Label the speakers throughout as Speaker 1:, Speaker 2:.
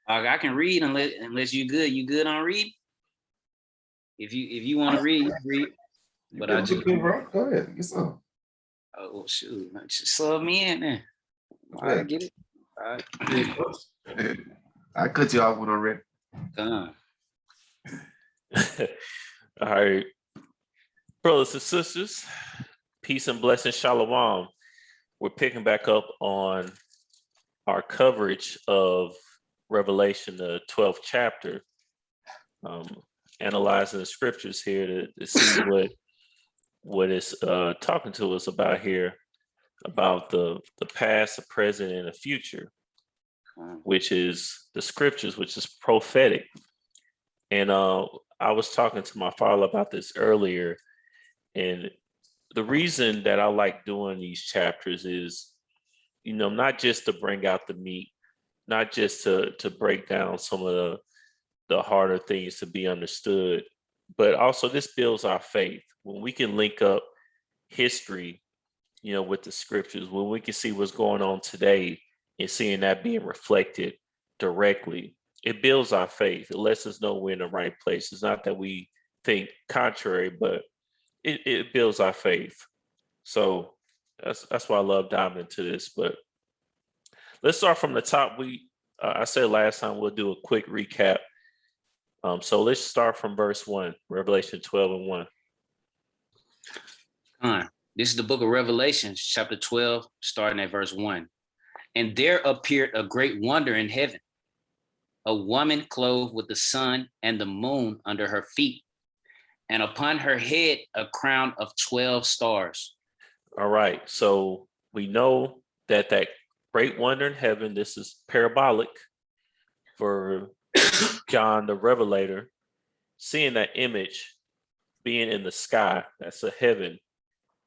Speaker 1: I can read unless you good. You good on read? If you want to read, you read. But I just
Speaker 2: bro. Go ahead, get some.
Speaker 1: Oh shoot, just sub me in there. All right, get it. All right.
Speaker 2: I cut you off when I'm ready.
Speaker 3: All right, brothers and sisters, peace and blessing, shalom. We're picking back up on our coverage of Revelation, the 12th chapter, analyzing the scriptures here to see what it's talking to us about here, about the past, the present, and the future, which is the scriptures, which is prophetic. And I was talking to my father about this earlier, and the reason that I like doing these chapters is, not just to bring out the meat, not just to break down some of the harder things to be understood, but also this builds our faith. When we can link up history, with the scriptures, when we can see what's going on today and seeing that being reflected directly, it builds our faith. It lets us know we're in the right place. It's not that we think contrary, but it builds our faith. So that's why I love diving into this. But let's start from the top. I said last time we'll do a quick recap. So let's start from verse 1, Revelation 12:1.
Speaker 1: This is the book of Revelation, chapter 12, starting at verse 1. And there appeared a great wonder in heaven, a woman clothed with the sun and the moon under her feet, and upon her head a crown of 12 stars.
Speaker 3: All right, so we know that great wonder in heaven, this is parabolic for John the Revelator, seeing that image being in the sky. That's a heaven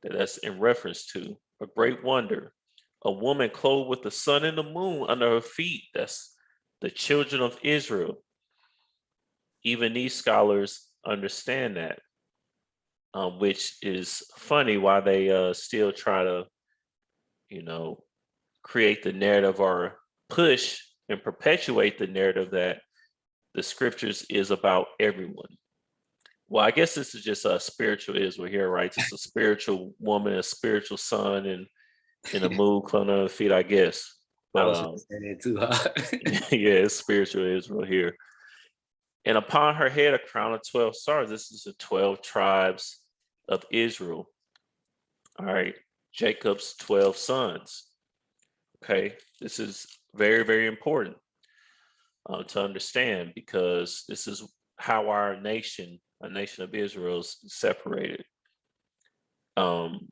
Speaker 3: that's in reference to a great wonder. A woman clothed with the sun and the moon under her feet. That's the children of Israel. Even these scholars understand that, which is funny why they still try to, create the narrative or push and perpetuate the narrative that the scriptures is about everyone. Well, I guess this is just a spiritual Israel here, right? Just a spiritual woman, a spiritual son, and in a mood clothed under her feet, I guess. But
Speaker 1: I was saying that too hard.
Speaker 3: Yeah, it's spiritual Israel here. And upon her head a crown of 12 stars. This is the 12 tribes of Israel. All right, Jacob's 12 sons. Okay, this is very, very important to understand, because this is how our nation of Israel is separated. And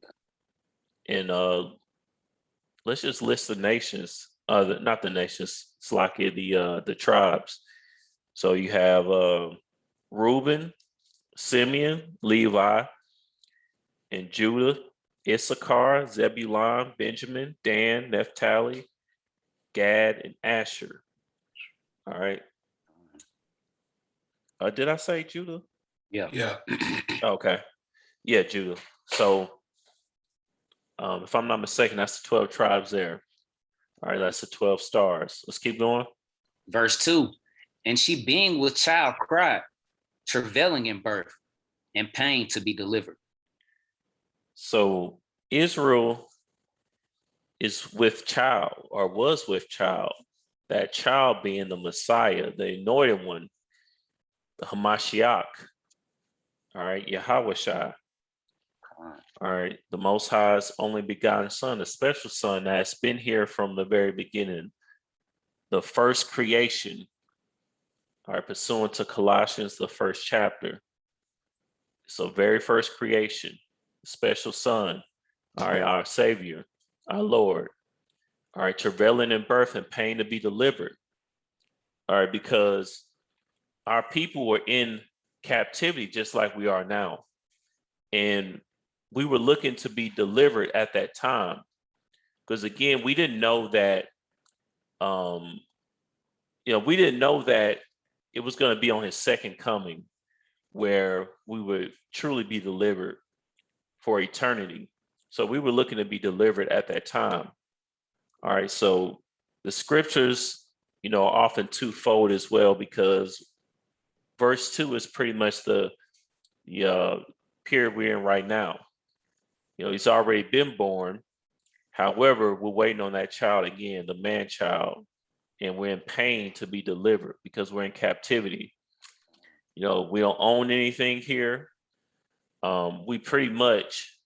Speaker 3: let's just list the nations, not the nations, it's like the tribes. So you have Reuben, Simeon, Levi, and Judah, Issachar, Zebulun, Benjamin, Dan, Naphtali, Gad, and Asher. All right. Did I say Judah?
Speaker 1: Yeah.
Speaker 3: Okay. Yeah, Judah. So if I'm not mistaken, that's the 12 tribes there. All right, that's the 12 stars. Let's keep going.
Speaker 1: Verse 2. And she, being with child, cried, travailing in birth, and pain to be delivered.
Speaker 3: So Israel is with child, or was with child. That child being the Messiah, the anointed one, the Hamashiach. All right, Yahweh. All right, the Most High's only begotten Son, a special Son that's been here from the very beginning, the first creation. All right, pursuant to Colossians, the first chapter. So, very first creation, special Son. All right, our Savior, our Lord. All right, travailing in birth and pain to be delivered. All right, because our people were in captivity just like we are now. And we were looking to be delivered at that time. Because again, we didn't know that, we didn't know that it was going to be on his second coming where we would truly be delivered for eternity. So we were looking to be delivered at that time. All right, so the scriptures often twofold as well, because verse 2 is pretty much the period we're in right now. He's already been born. However, we're waiting on that child again, the man child, and we're in pain to be delivered because we're in captivity. We don't own anything here. We pretty much,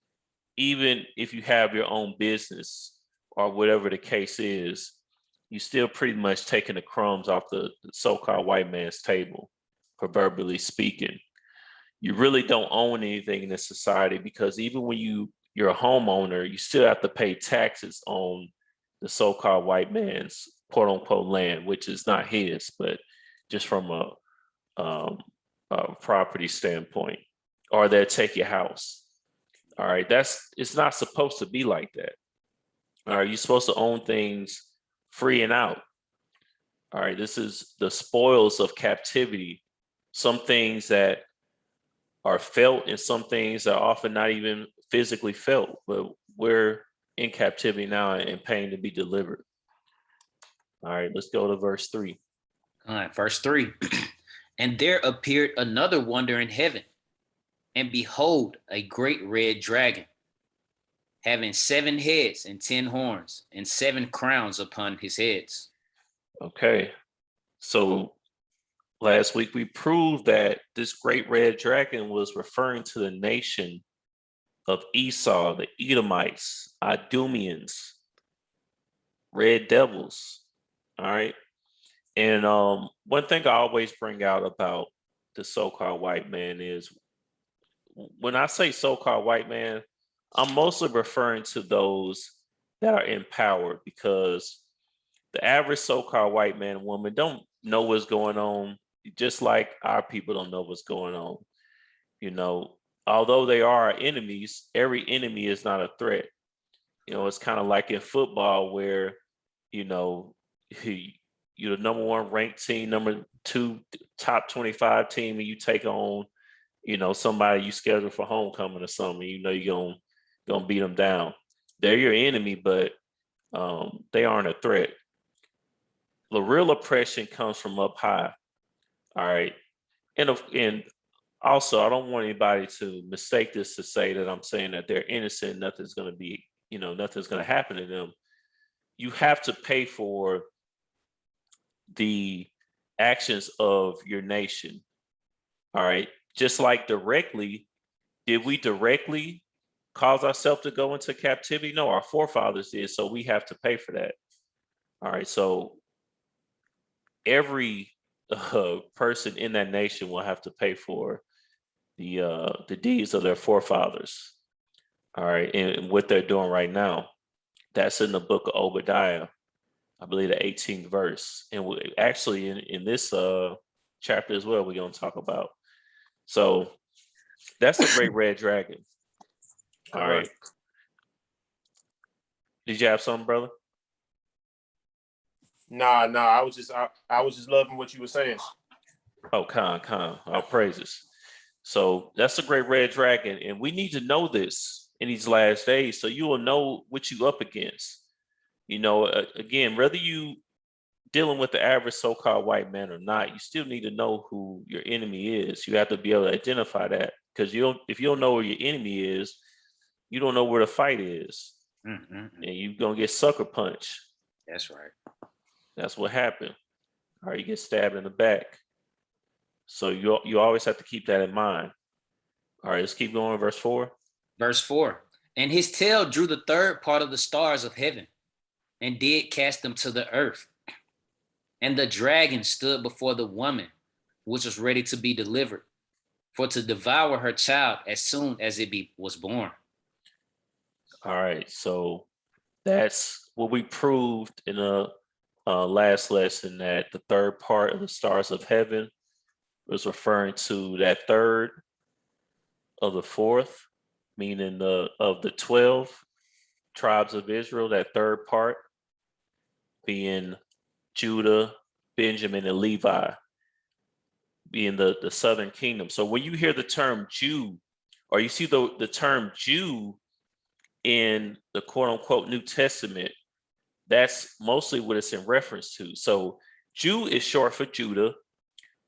Speaker 3: even if you have your own business or whatever the case is, you still pretty much taking the crumbs off the so-called white man's table, proverbially speaking. You really don't own anything in this society, because even when you're a homeowner, you still have to pay taxes on the so-called white man's quote unquote land, which is not his, but just from a property standpoint, or they'll take your house. All right. It's not supposed to be like that. All right. You're supposed to own things free and out. All right. This is the spoils of captivity. Some things that are felt and some things are often not even physically felt, but we're in captivity now and paying to be delivered. All right, let's go to verse 3.
Speaker 1: All right, verse 3. And there appeared another wonder in heaven, and behold, a great red dragon, having 7 heads and 10 horns, and 7 crowns upon his heads.
Speaker 3: Okay, so last week we proved that this great red dragon was referring to the nation of Esau, the Edomites, Idumeans, red devils. All right. And one thing I always bring out about the so-called white man is, when I say so-called white man, I'm mostly referring to those that are in power, because the average so-called white man and woman don't know what's going on, just like our people don't know what's going on. Although they are our enemies, every enemy is not a threat. It's kind of like in football where, you're the number 1 ranked team, number 2 top 25 team, and you take on, somebody you scheduled for homecoming or something. You're gonna beat them down. They're your enemy, but they aren't a threat. The real oppression comes from up high. All right, and also, I don't want anybody to mistake this to say that I'm saying that they're innocent. Nothing's going to happen to them. You have to pay for the actions of your nation. All right. Just like directly, did we directly cause ourselves to go into captivity? No, our forefathers did. So we have to pay for that. All right. So every person in that nation will have to pay for the deeds of their forefathers. All right, and what they're doing right now. That's in the book of Obadiah, I believe the 18th verse. And actually in this chapter as well, we're going to talk about. So that's a great red dragon. All right. Did you have something, brother?
Speaker 4: Nah. I was just loving what you were saying.
Speaker 3: Oh, con. All praises. So that's a great red dragon, and we need to know this in these last days, so you will know what you up against. Again, whether you dealing with the average so-called white man or not, you still need to know who your enemy is. You have to be able to identify that, because if you don't know where your enemy is, you don't know where the fight is, and you're gonna get sucker punched.
Speaker 1: That's right.
Speaker 3: That's what happened. All right, you get stabbed in the back. So you always have to keep that in mind. All right, let's keep going. Verse 4.
Speaker 1: Verse 4. And his tail drew the 3rd part of the stars of heaven, and did cast them to the earth. And the dragon stood before the woman, which was ready to be delivered, for to devour her child as soon as it was born.
Speaker 3: All right, so that's what we proved in the last lesson, that the 3rd part of the stars of heaven was referring to that 3rd of the 4th, meaning of the 12 tribes of Israel, that 3rd part being Judah, Benjamin, and Levi, being the southern kingdom. So when you hear the term Jew, or you see the term Jew in the quote unquote New Testament, that's mostly what it's in reference to. So Jew is short for Judah,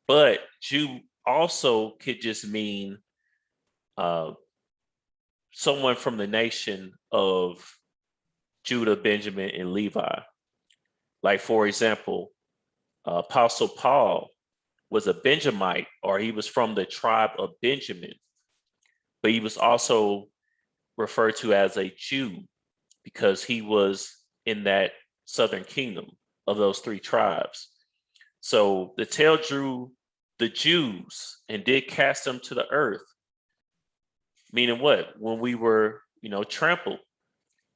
Speaker 3: but Jew also could just mean someone from the nation of Judah, Benjamin, and Levi. Like, for example, Apostle Paul was a Benjamite, or he was from the tribe of Benjamin, but he was also referred to as a Jew because he was in that southern kingdom of those three tribes. So the tail drew the Jews and did cast them to the earth. Meaning what? When we were, trampled,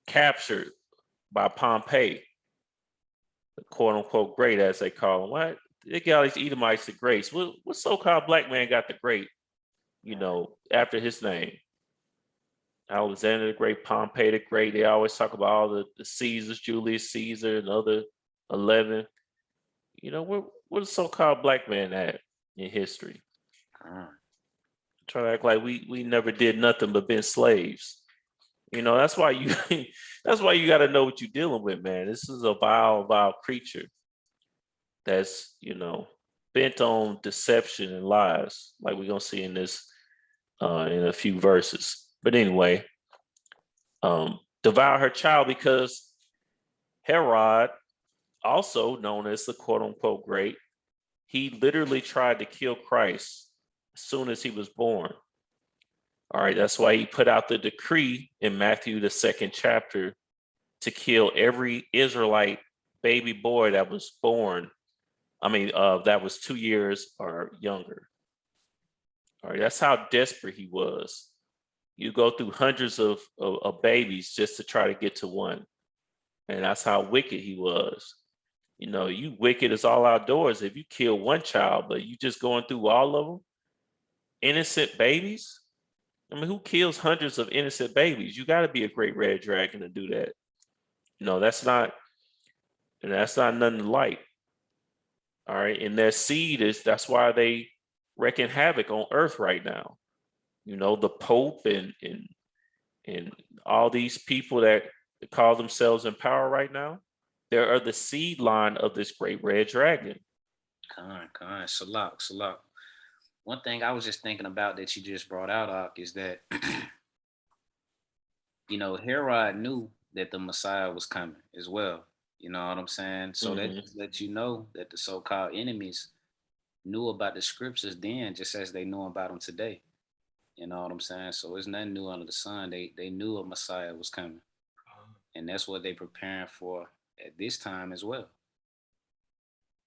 Speaker 3: captured by Pompey, the quote unquote great, as they call them. What? They got all these Edomites the greats. What so-called black man got the great, after his name? Alexander the Great, Pompey the Great. They always talk about all the Caesars, Julius Caesar, and other 11. What is so-called black man at in history? Try to act like we never did nothing but been slaves. That's why you got to know what you're dealing with, man. This is a vile creature that's bent on deception and lies, like we're gonna see in this in a few verses. But anyway, devour her child because Herod, also known as the quote unquote great, he literally tried to kill Christ as soon as he was born. All right, that's why he put out the decree in Matthew, the 2nd chapter, to kill every Israelite baby boy that was born. That was 2 years or younger. All right, that's how desperate he was. You go through hundreds of babies just to try to get to one. And that's how wicked he was. You wicked as all outdoors if you kill one child, but you just going through all of them. Innocent babies. Who kills hundreds of innocent babies? You got to be a great red dragon to do that. That's not nothing light. All right. And their seed that's why they wreaking havoc on earth right now. The Pope and all these people that call themselves in power right now, they are the seed line of this great red dragon.
Speaker 1: Salak. One thing I was just thinking about that you just brought out, Ak, is that, Herod knew that the Messiah was coming as well. You know what I'm saying? So that just lets you know that the so-called enemies knew about the scriptures then, just as they know about them today. You know what I'm saying? So it's nothing new under the sun. They knew a Messiah was coming. And that's what they're preparing for at this time as well.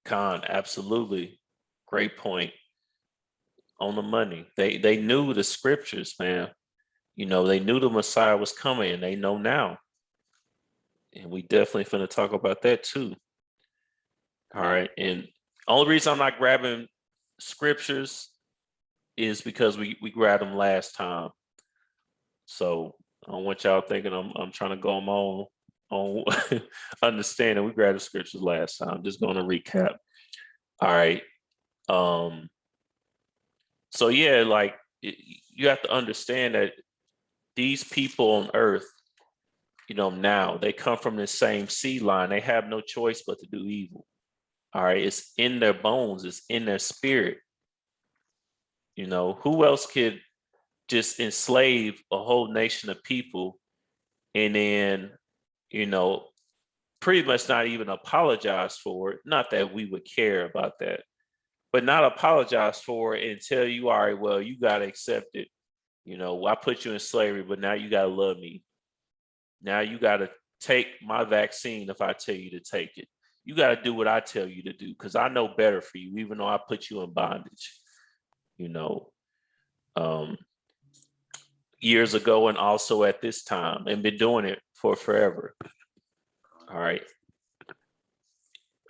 Speaker 3: Khan, absolutely. Great point. On the money. They knew the scriptures, man. They knew the Messiah was coming, and they know now. And we definitely finna talk about that too. All right. And only reason I'm not grabbing scriptures is because we grabbed them last time. So I don't want y'all thinking I'm trying to go on understanding. We grabbed the scriptures last time. I'm just going to recap. All right. So yeah, like you have to understand that these people on earth, now they come from the same seed line. They have no choice but to do evil. All right. It's in their bones. It's in their spirit. Who else could just enslave a whole nation of people and then, pretty much not even apologize for it? Not that we would care about that, but not apologize for it and tell you, all right, well, you got to accept it. I put you in slavery, but now you got to love me. Now you got to take my vaccine if I tell you to take it. You got to do what I tell you to do because I know better for you, even though I put you in bondage. Years ago and also at this time, and been doing it for forever. All right.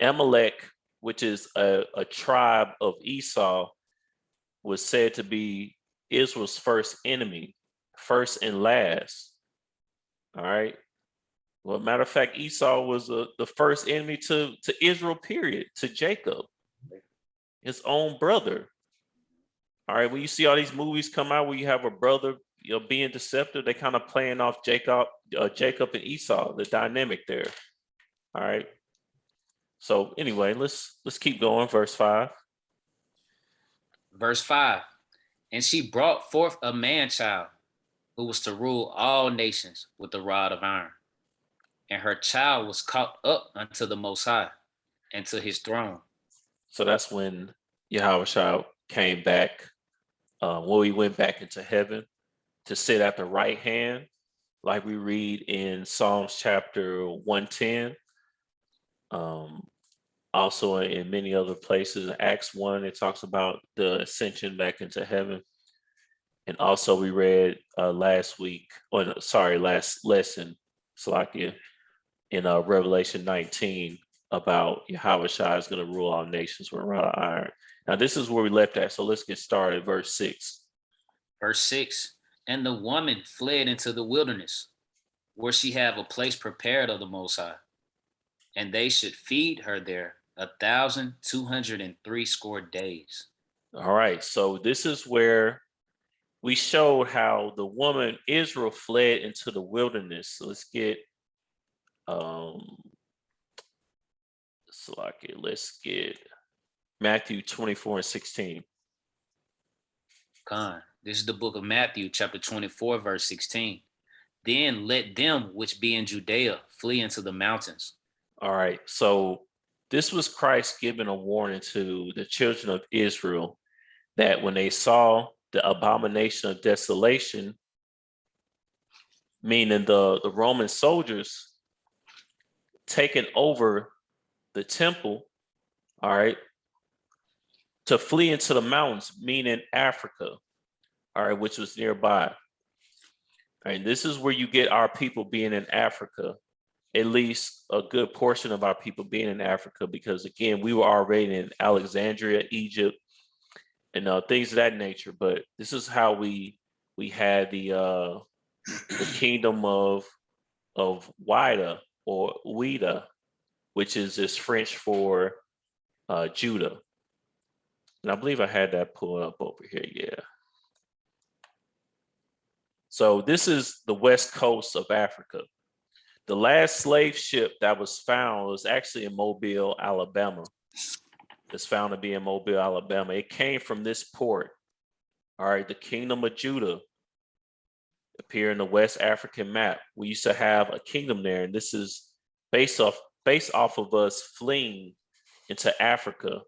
Speaker 3: Amalek, which is a tribe of Esau, was said to be Israel's first enemy, first and last. All right. Well, matter of fact, Esau was the first enemy to Israel, period, to Jacob, his own brother. All right. When you see all these movies come out where you have a brother, being deceptive, they kind of playing off Jacob and Esau, the dynamic there. All right. So anyway, let's keep going. Verse 5.
Speaker 1: Verse 5. And she brought forth a man child who was to rule all nations with a rod of iron. And her child was caught up unto the Most High and to his throne.
Speaker 3: So that's when Yahushua came back. He went back into heaven to sit at the right hand, like we read in Psalms chapter 110. Also in many other places, Acts 1, it talks about the ascension back into heaven. And also we read last lesson, Salakia, in Revelation 19 about Yahushua is going to rule all nations with a rod of iron. Now this is where we left at, so let's get started. Verse 6.
Speaker 1: Verse 6. And the woman fled into the wilderness, where she have a place prepared of the Most High, and they should feed her there 1,203 days.
Speaker 3: All right, so this is where we showed how the woman Israel fled into the wilderness. So let's get Matthew 24:16.
Speaker 1: This is the book of Matthew, chapter 24, verse 16. Then let them which be in Judea flee into the mountains.
Speaker 3: All right, so this was Christ giving a warning to the children of Israel that when they saw the abomination of desolation, meaning the Roman soldiers taking over the temple, all right, to flee into the mountains, meaning Africa, all right, which was nearby. All right, this is where you get our people being in Africa, at least a good portion of our people being in Africa, because again, we were already in Alexandria, Egypt, and things of that nature. But this is how we had the kingdom of Wida or Ouida, which is this French for Judah. And I believe I had that pulled up over here. Yeah. So this is the west coast of Africa. The last slave ship that was found was actually in Mobile, Alabama. It's found to be in Mobile, Alabama. It came from this port. All right, the kingdom of Judah appear in the West African map. We used to have a kingdom there, and this is based off of us fleeing into Africa,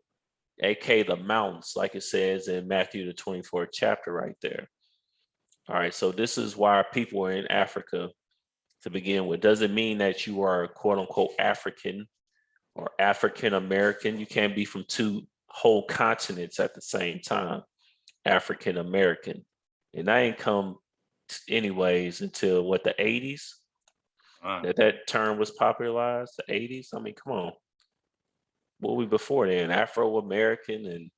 Speaker 3: aka the mountains, like it says in Matthew the 24th chapter right there. All right, so this is why our people are in Africa to begin with. Doesn't mean that you are quote unquote African or African American. You can't be from two whole continents at the same time. African American. And I ain't come anyways until what, the 80s? That term was popularized, the 80s. I mean, come on. What were we before then? Afro American and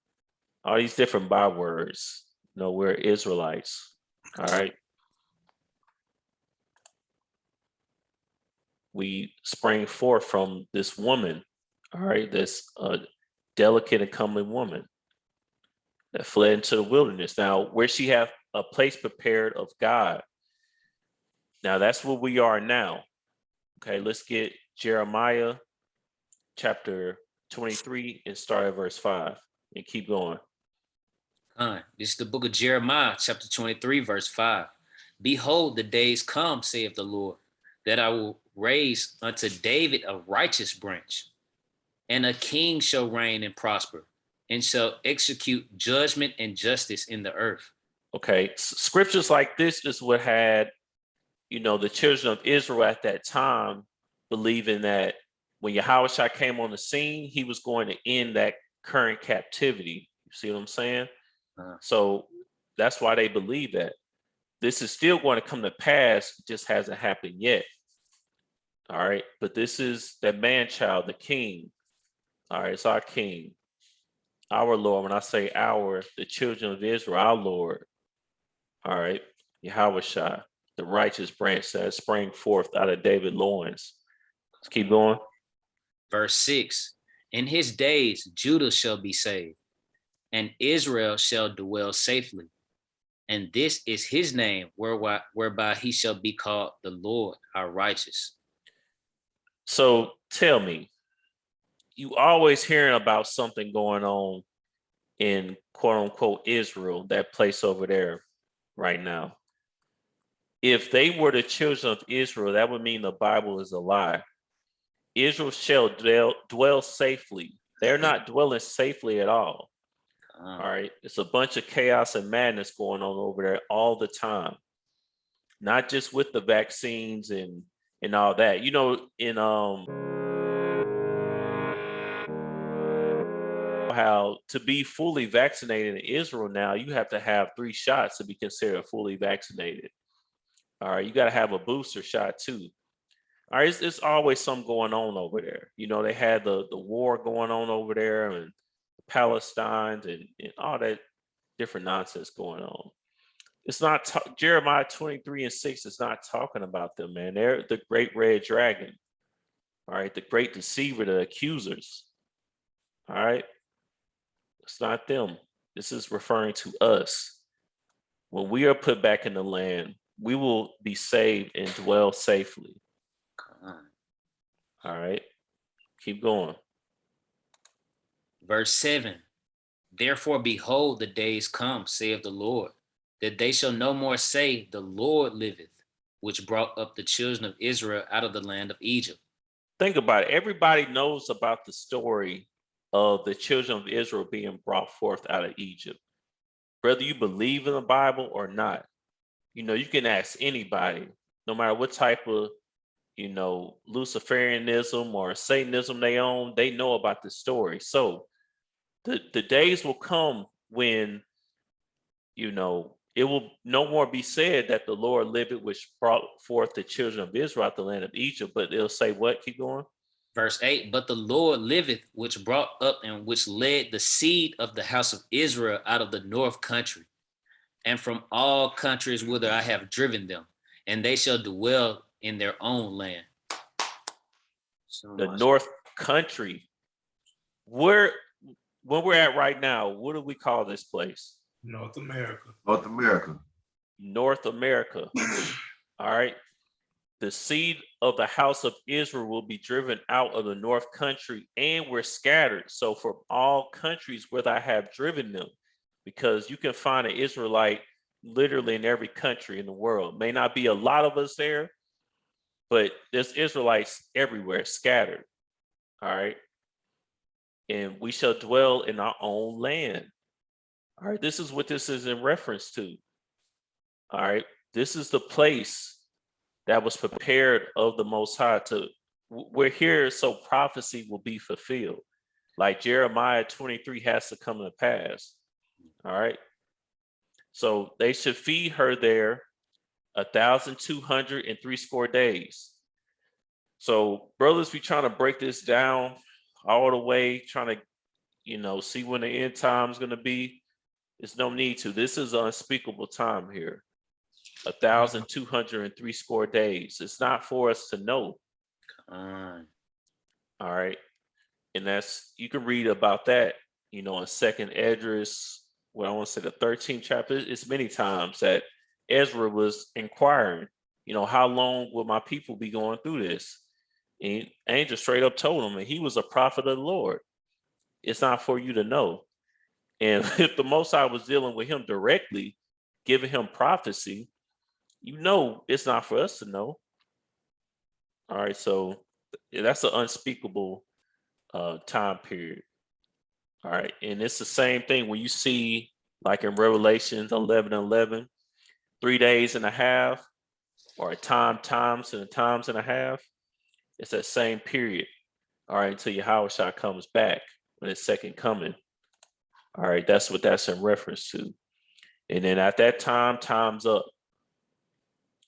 Speaker 3: all these different bywords. No, we're Israelites. All right. We sprang forth from this woman, all right, this delicate and comely woman that fled into the wilderness. Now, where she have a place prepared of God. Now, that's where we are now. Okay, let's get Jeremiah chapter 23 and start at verse 5 and keep going.
Speaker 1: This is the book of Jeremiah, chapter 23, verse 5. Behold, the days come, saith the Lord, that I will raise unto David a righteous branch, and a king shall reign and prosper, and shall execute judgment and justice in the earth.
Speaker 3: Okay, scriptures like this is what had, the children of Israel at that time believing that when Yahushua came on the scene, he was going to end that current captivity. You see what I'm saying? So that's why they believe that. This is still going to come to pass, just hasn't happened yet. All right, but this is that man child, the king. All right, it's our king, our Lord. When I say our, the children of Israel, our Lord. All right, Yahushua, the righteous branch that sprang forth out of David's loins. Let's keep going.
Speaker 1: Verse 6. In his days, Judah shall be saved, and Israel shall dwell safely. And this is his name, whereby he shall be called the Lord, our righteous.
Speaker 3: So tell me, you always hearing about something going on in quote unquote Israel, that place over there right now. If they were the children of Israel, that would mean the Bible is a lie. Israel shall dwell safely. They're not dwelling safely at all. All right. It's a bunch of chaos and madness going on over there all the time. Not just with the vaccines and all that. You know, in how to be fully vaccinated in Israel now, you have to have 3 shots to be considered fully vaccinated. All right, you got to have a booster shot too. All right, it's always something going on over there. You know, they had the war going on over there, and Palestine and all that different nonsense going on. It's not Jeremiah 23:6 is not talking about them, man. They're the great red dragon. All right, the great deceiver, the accusers. All right, it's not them. This is referring to us. When we are put back in the land, we will be saved and dwell safely. All right, keep going.
Speaker 1: Verse 7. Therefore, behold, the days come, saith the Lord, that they shall no more say, the Lord liveth, which brought up the children of Israel out of the land of Egypt.
Speaker 3: Think about it. Everybody knows about the story of the children of Israel being brought forth out of Egypt. Whether you believe in the Bible or not, you know, you can ask anybody, no matter what type of, you know, Luciferianism or Satanism they own, they know about this story. So the days will come when, you know, it will no more be said that the Lord liveth, which brought forth the children of Israel out the land of Egypt, but it'll say what? Keep going.
Speaker 1: Verse 8, but the Lord liveth, which brought up and which led the seed of the house of Israel out of the north country, and from all countries whither I have driven them, and they shall dwell in their own land.
Speaker 3: The north country. When we're at right now, what do we call this place?
Speaker 5: North America.
Speaker 2: North America.
Speaker 3: North America. All right. The seed of the house of Israel will be driven out of the north country, and we're scattered. So from all countries where I have driven them, because you can find an Israelite literally in every country in the world. May not be a lot of us there, but there's Israelites everywhere, scattered. All right. And we shall dwell in our own land. All right. This is what this is in reference to. All right. This is the place that was prepared of the Most High we're here so prophecy will be fulfilled. Like Jeremiah 23 has to come to pass. All right. So they should feed her there 1,203 days. So brothers, we trying to break this down all the way, trying to, you know, see when the end time is going to be. There's no need to. This is an unspeakable time here. 1,203 days. It's not for us to know. All right. And that's, you can read about that, you know, in 2nd Esdras, well, I want to say the 13th chapter. It's many times that Ezra was inquiring, you know, how long will my people be going through this? And angel straight up told him, and he was a prophet of the Lord. It's not for you to know. And if the Most High was dealing with him directly, giving him prophecy, you know, it's not for us to know. All right. So that's an unspeakable time period. All right. And it's the same thing when you see, like in Revelations 11:11, 3 days and a half, or a times and a half. It's that same period. All right. Until Yahweh comes back when his second coming. All right. That's what that's in reference to. And then at that time, time's up.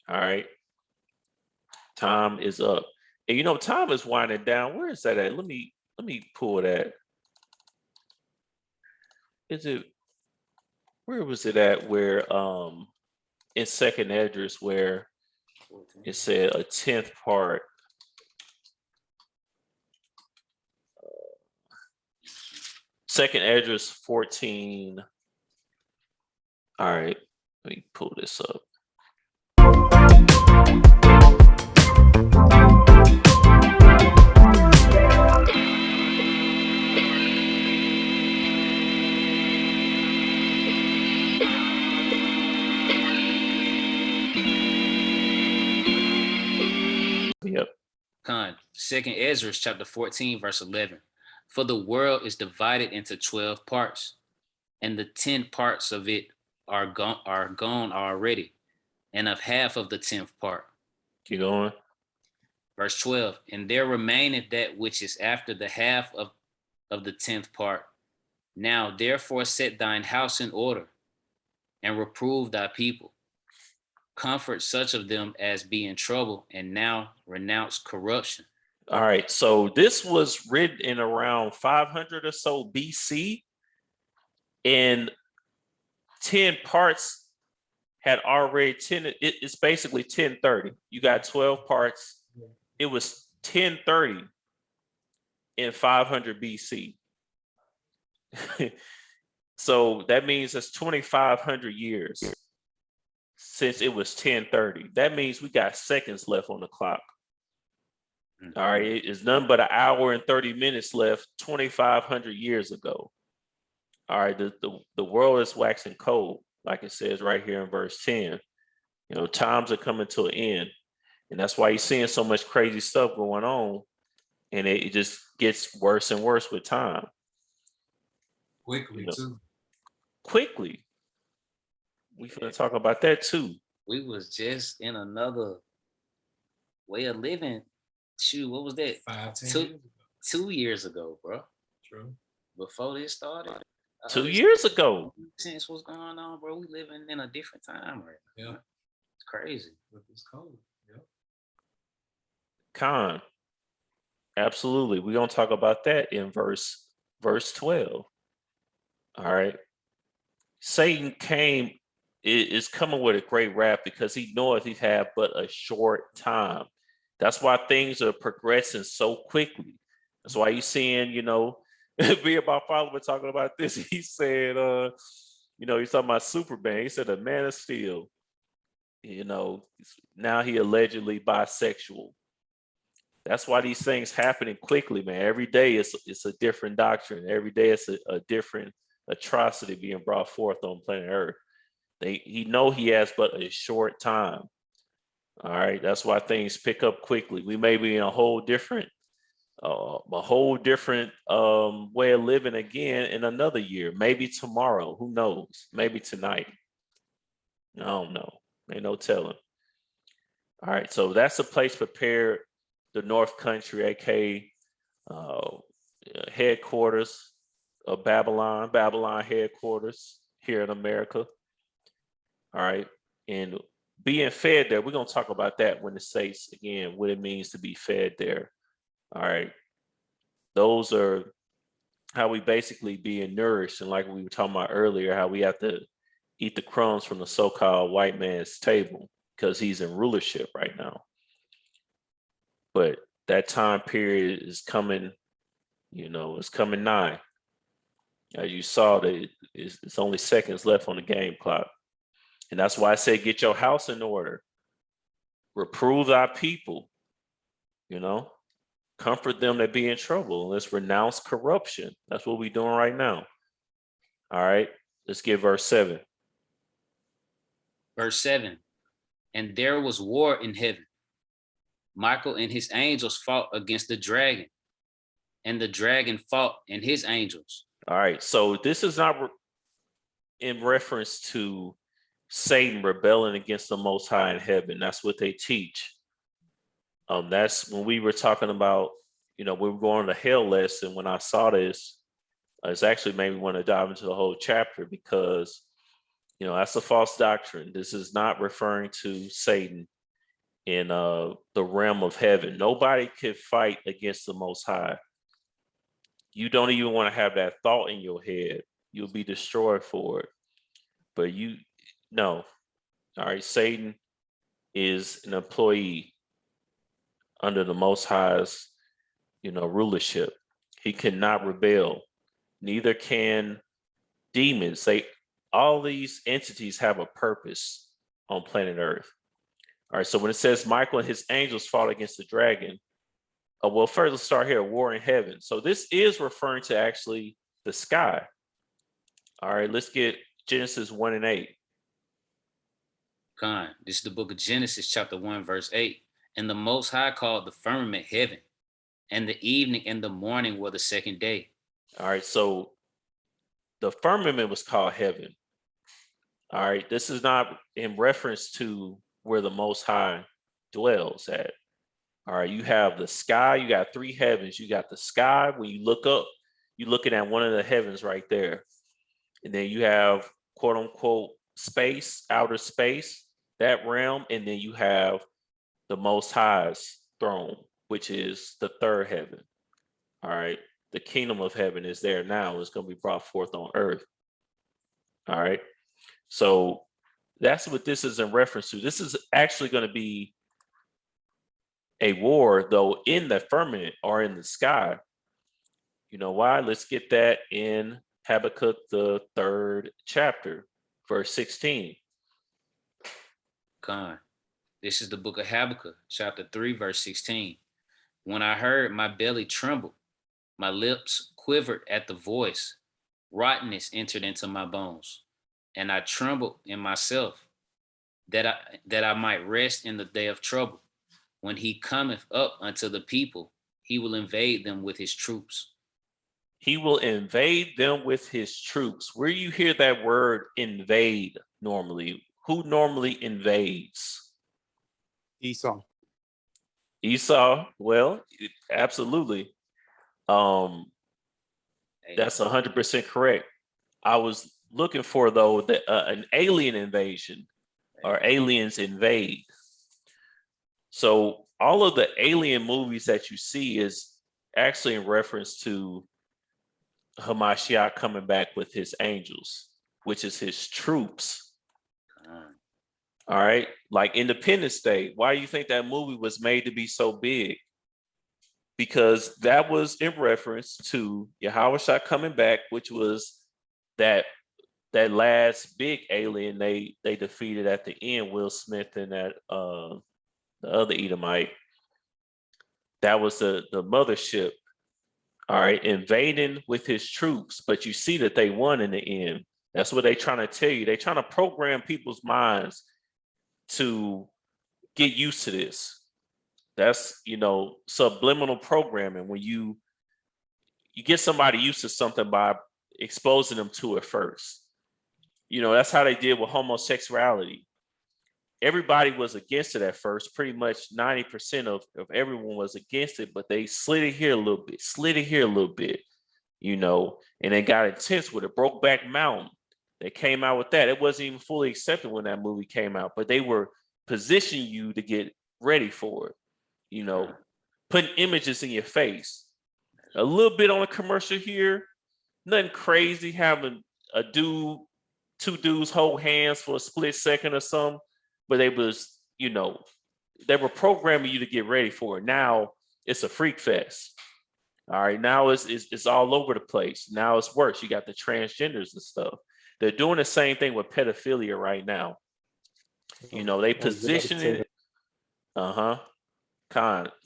Speaker 3: All right. Time is up. And you know, time is winding down. Where is that at? Let me pull that. Where was it at where in 2nd Esdras where it said a 10th part? 2nd Esdras 14. All right, let me pull this up.
Speaker 1: Second Esdras chapter 14, verse 11. For the world is divided into 12 parts, and the 10 parts of it are gone already, and of half of the 10th part.
Speaker 3: Keep going.
Speaker 1: Verse 12. And there remaineth that which is after the half of the 10th part. Now therefore set thine house in order, and reprove thy people. Comfort such of them as be in trouble, and now renounce corruption.
Speaker 3: All right, so this was written in around 500 or so BC, and 10 parts had already 10. It's basically 1030. You got 12 parts. It was 1030 in 500 BC. So that means it's 2,500 years since it was 1030. That means we got seconds left on the clock. All right, it's none but an hour and 30 minutes left 2,500 years ago. All right, the world is waxing cold, like it says right here in verse 10. You know, times are coming to an end. And that's why you're seeing so much crazy stuff going on. And it just gets worse and worse with time.
Speaker 5: Quickly, too.
Speaker 3: Quickly. We finna talk about that too.
Speaker 1: We was just in another way of living. Shoot, what was that?
Speaker 5: 5-10 years ago.
Speaker 1: 2 years ago, bro.
Speaker 5: True.
Speaker 1: Before this started.
Speaker 3: 2 years ago.
Speaker 1: Since what's going on, bro? We living in a different time right now.
Speaker 5: Yeah.
Speaker 1: It's crazy.
Speaker 5: But it's cold. Yeah.
Speaker 3: Con. Absolutely. We're gonna talk about that in verse 12. All right. Satan is coming with a great wrath because he knoweth he have but a short time. That's why things are progressing so quickly. That's why you're seeing, me and my father were talking about this. He said, he's talking about Superman. He said, a man of steel, now he allegedly bisexual. That's why these things happening quickly, man. Every day it's a different doctrine. Every day it's a different atrocity being brought forth on planet Earth. He know he has but a short time. All right, that's why things pick up quickly. We may be in a whole different way of living again in another year. Maybe tomorrow. Who knows? Maybe tonight. I don't know. Ain't no telling. All right, so that's a place prepared. The North Country, aka headquarters of Babylon headquarters here in America. All right, and being fed there, we're gonna talk about that when it says again what it means to be fed there. All right, those are how we basically being nourished, and like we were talking about earlier, how we have to eat the crumbs from the so-called white man's table because he's in rulership right now. But that time period is coming, it's coming nigh. As you saw, that it's only seconds left on the game clock. And that's why I say, get your house in order. Reprove thy people, comfort them that be in trouble. And let's renounce corruption. That's what we're doing right now. All right, let's get verse 7.
Speaker 1: Verse 7. And there was war in heaven. Michael and his angels fought against the dragon, and the dragon fought and his angels.
Speaker 3: All right, so this is not in reference to Satan rebelling against the Most High in heaven. That's what they teach. That's when we were talking about, we were going to hell lesson. When I saw this, it's actually made me want to dive into the whole chapter because, that's a false doctrine. This is not referring to Satan in the realm of heaven. Nobody could fight against the Most High. You don't even want to have that thought in your head. You'll be destroyed for it. But no. All right, Satan is an employee under the Most High's, rulership. He cannot rebel. Neither can demons. All these entities have a purpose on planet Earth. All right, so when it says Michael and his angels fought against the dragon, well, first let's start here, war in heaven. So this is referring to actually the sky. All right, let's get Genesis 1 and 8.
Speaker 1: This is the book of Genesis chapter 1, verse 8. And the Most High called the firmament heaven, and the evening and the morning were the second day.
Speaker 3: All right, so the firmament was called heaven. All right, this is not in reference to where the Most High dwells at. All right, you have the sky, you got three heavens. You got the sky. When you look up, you're looking at one of the heavens right there. And then you have quote unquote space, outer space, that realm. And then you have the Most High's throne, which is the third heaven. All right, the kingdom of heaven is there now. It's going to be brought forth on earth. All right, so that's what this is in reference to. This is actually going to be a war, though, in the firmament or in the sky. You know why? Let's get that in Habakkuk, the 3rd chapter, verse 16.
Speaker 1: God. This is the book of Habakkuk, chapter 3, verse 16. When I heard, my belly trembled, my lips quivered at the voice. Rottenness entered into my bones, and I trembled in myself, that I might rest in the day of trouble. When he cometh up unto the people, he will invade them with his troops.
Speaker 3: He will invade them with his troops. Where you hear that word invade normally, who normally invades?
Speaker 4: Esau.
Speaker 3: Esau. Well, absolutely. That's 100% correct. I was looking for, though, an alien invasion or aliens invade. So all of the alien movies that you see is actually in reference to Hamashiach coming back with his angels, which is his troops. All right. Like Independence Day. Why do you think that movie was made to be so big? Because that was in reference to Yahushua coming back, which was that last big alien they defeated at the end, Will Smith and that the other Edomite. That was the mothership. All right, invading with his troops, but you see that they won in the end. That's what they're trying to tell you. They're trying to program people's minds to get used to this. That's, subliminal programming. When you get somebody used to something by exposing them to it first. That's how they did with homosexuality. Everybody was against it at first. Pretty much 90% of everyone was against it, but they slid it here a little bit, and they got intense with it. Brokeback Mountain, they came out with that. It wasn't even fully accepted when that movie came out, but they were positioning you to get ready for it, putting images in your face. A little bit on a commercial here, nothing crazy, having two dudes hold hands for a split second or something. But they were programming you to get ready for it. Now it's a freak fest. All right, now it's all over the place. Now it's worse. You got the transgenders and stuff. They're doing the same thing with pedophilia right now. They position it.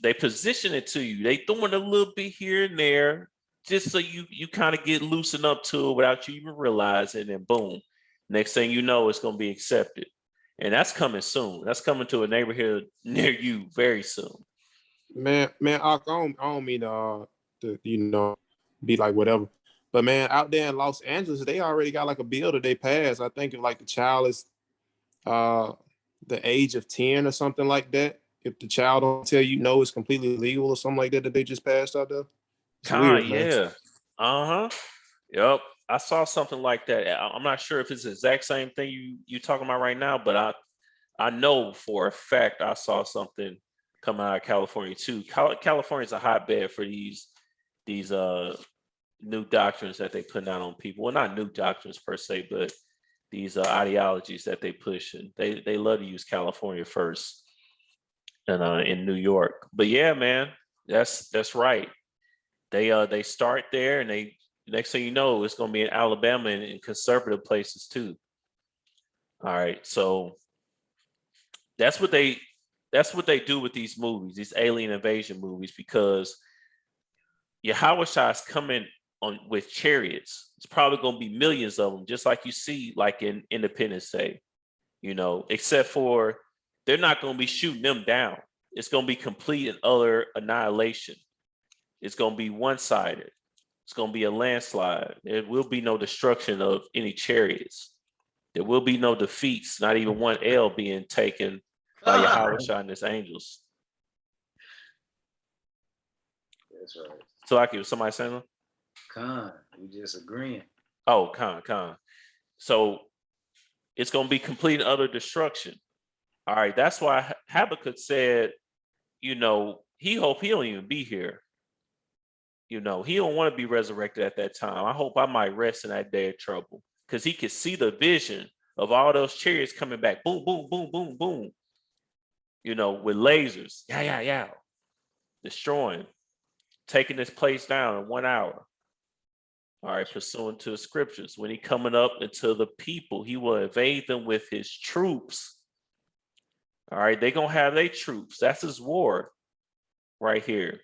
Speaker 3: They position it to you. They throwing a little bit here and there, just so you kind of get loosened up to it without you even realizing, and boom, next thing you know, it's going to be accepted. And that's coming soon. That's coming to a neighborhood near you very soon.
Speaker 4: Man, I don't mean to be like whatever. But man, out there in Los Angeles, they already got like a bill that they passed. I think if like the child is the age of 10 or something like that, if the child don't tell you no, it's completely legal or something like that they just passed out there. It's weird, man.
Speaker 3: Yeah. Yep. I saw something like that. I'm not sure if it's the exact same thing you talking about right now, but I know for a fact I saw something come out of California too. California is a hotbed for these new doctrines that they put out on people. Well, not new doctrines per se, but these ideologies that they push, and they love to use California first, and in New York. But yeah, man, that's right. They start there, and they next thing you know, it's going to be in Alabama and in conservative places too. All right, so that's what they do with these movies, these alien invasion movies, because Yahushua is coming on with chariots. It's probably going to be millions of them, just like you see like in Independence Day, except for they're not going to be shooting them down. It's going to be complete and utter annihilation. It's going to be one-sided. It's going to be a landslide. There will be no destruction of any chariots. There will be no defeats, not even one L being taken by Yahweh and his angels.
Speaker 1: That's right.
Speaker 3: So like was somebody saying that?
Speaker 1: Con, we just agreeing.
Speaker 3: Oh, con. So it's going to be complete and utter destruction. All right. That's why Habakkuk said, he hope he don't even be here. He don't want to be resurrected at that time. I hope I might rest in that day of trouble, because he could see the vision of all those chariots coming back. Boom, boom, boom, boom, boom. With lasers. Yeah. Destroying, taking this place down in 1 hour. All right, pursuant to the scriptures. When he coming up into the people, he will invade them with his troops. All right, they're going to have their troops. That's his war right here.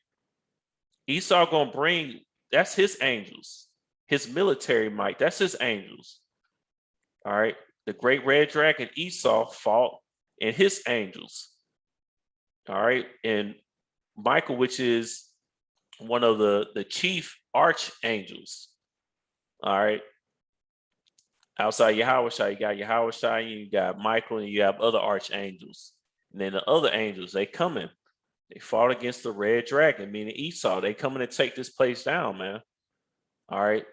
Speaker 3: Esau going to bring, that's his angels. His military might, that's his angels. All right, the great red dragon Esau fought and his angels. All right, and Michael, which is one of the chief archangels. All right. Outside Yahweh, you got Yahweh, you got Michael, and you have other archangels. And then the other angels, they coming. They fought against the red dragon, meaning Esau. They coming to take this place down, man. All right.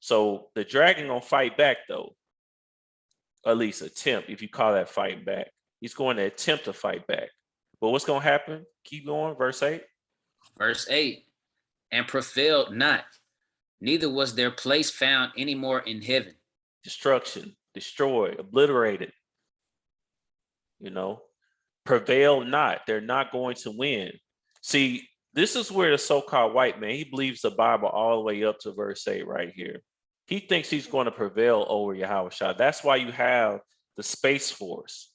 Speaker 3: So the dragon gonna fight back, though. At least attempt, if you call that fighting back. He's going to attempt to fight back. But what's gonna happen? Keep going, verse 8.
Speaker 1: Verse 8, and prevailed not, neither was their place found any more in heaven.
Speaker 3: Destruction, destroyed, obliterated. Prevail not. They're not going to win. See, this is where the so-called white man, he believes the Bible all the way up to verse 8 right here. He thinks he's going to prevail over Yahweh Shah. That's why you have the Space Force.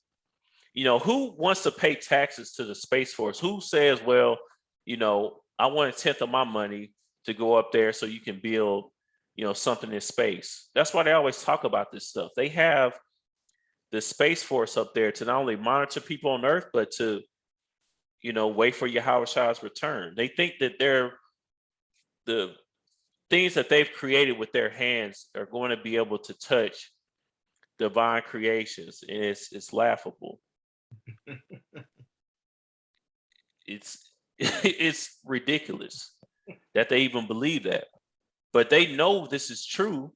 Speaker 3: Who wants to pay taxes to the Space Force? Who says, well, I want a tenth of my money to go up there so you can build, something in space. That's why they always talk about this stuff. They have the Space Force up there to not only monitor people on Earth, but to, wait for Yahweh Shah's return. They think that the things that they've created with their hands are going to be able to touch divine creations, and it's laughable. It's ridiculous that they even believe that, but they know this is true.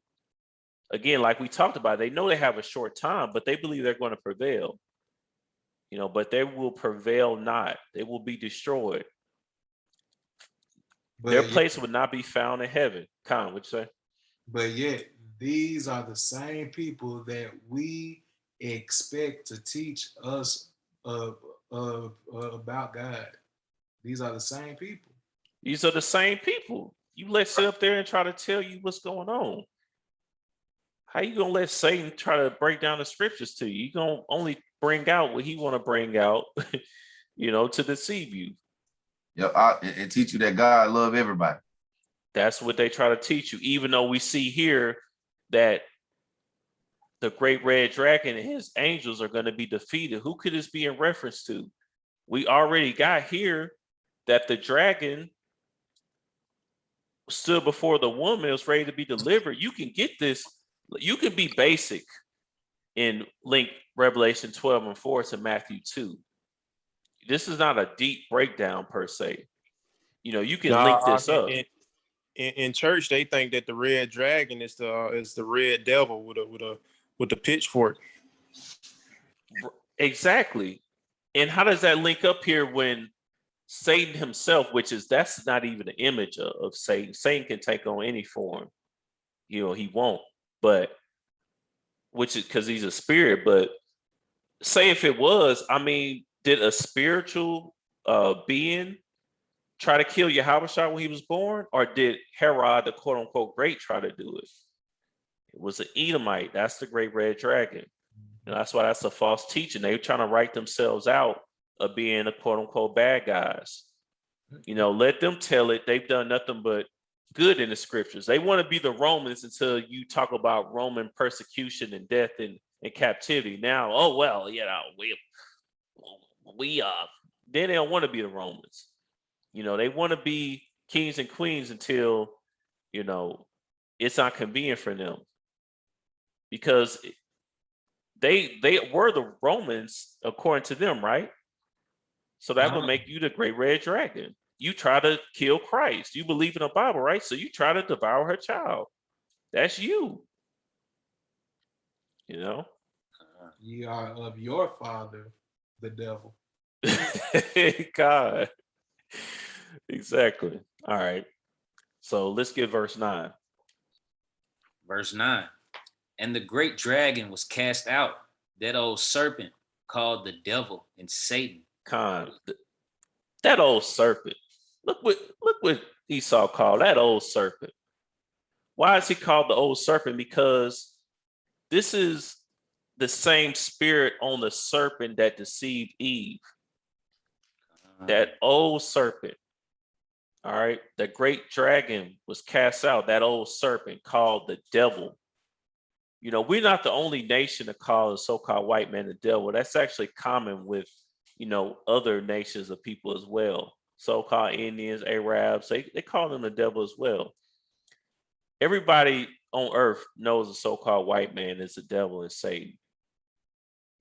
Speaker 3: Again, like we talked about, they know they have a short time, but they believe they're going to prevail. But they will prevail not. They will be destroyed.
Speaker 5: But
Speaker 3: Their place would not be found in heaven. Con, what'd you say?
Speaker 5: But yet, these are the same people that we expect to teach us about God. These are the same people.
Speaker 3: These are the same people you let sit up there and try to tell you what's going on. How you gonna let Satan try to break down the scriptures to you? You gonna only bring out what he want to bring out, to deceive you.
Speaker 2: Yep, and teach you that God love everybody.
Speaker 3: That's what they try to teach you, even though we see here that the great red dragon and his angels are going to be defeated. Who could this be in reference to? We already got here that the dragon stood before the woman, was ready to be delivered. You can get this. You can be basic and link Revelation 12:4 to Matthew 2. This is not a deep breakdown per se. You can link this up.
Speaker 4: In church, they think that the red dragon is the red devil with the pitchfork.
Speaker 3: Exactly. And how does that link up here when Satan himself, that's not even an image of Satan. Satan can take on any form. He won't. But which is because he's a spirit. But say if it was, did a spiritual being try to kill Yahweh when he was born, or did Herod, the quote unquote great, try to do it? It was an Edomite. That's the great red dragon. And that's why that's a false teaching. They're trying to write themselves out of being a quote unquote bad guys. Let them tell it. They've done nothing but good in the scriptures. They want to be the Romans until you talk about Roman persecution and death and captivity. Now, we then they don't want to be the Romans. They want to be kings and queens until, it's not convenient for them, because they were the Romans according to them, right? So that would make you the great red dragon. You try to kill Christ. You believe in the Bible, right? So you try to devour her child. That's you.
Speaker 5: Ye are of your father, the devil.
Speaker 3: God. Exactly. All right. So let's get verse 9.
Speaker 1: Verse 9. And the great dragon was cast out, that old serpent called the devil and Satan.
Speaker 3: That old serpent. Look what Esau called that old serpent. Why is he called the old serpent? Because this is the same spirit on the serpent that deceived Eve. That old serpent. All right. The great dragon was cast out, that old serpent called the devil. We're not the only nation to call the so-called white man the devil. That's actually common with, other nations of people as well. So-called Indians, Arabs, they call them the devil as well. Everybody on earth knows the so-called white man is the devil and Satan.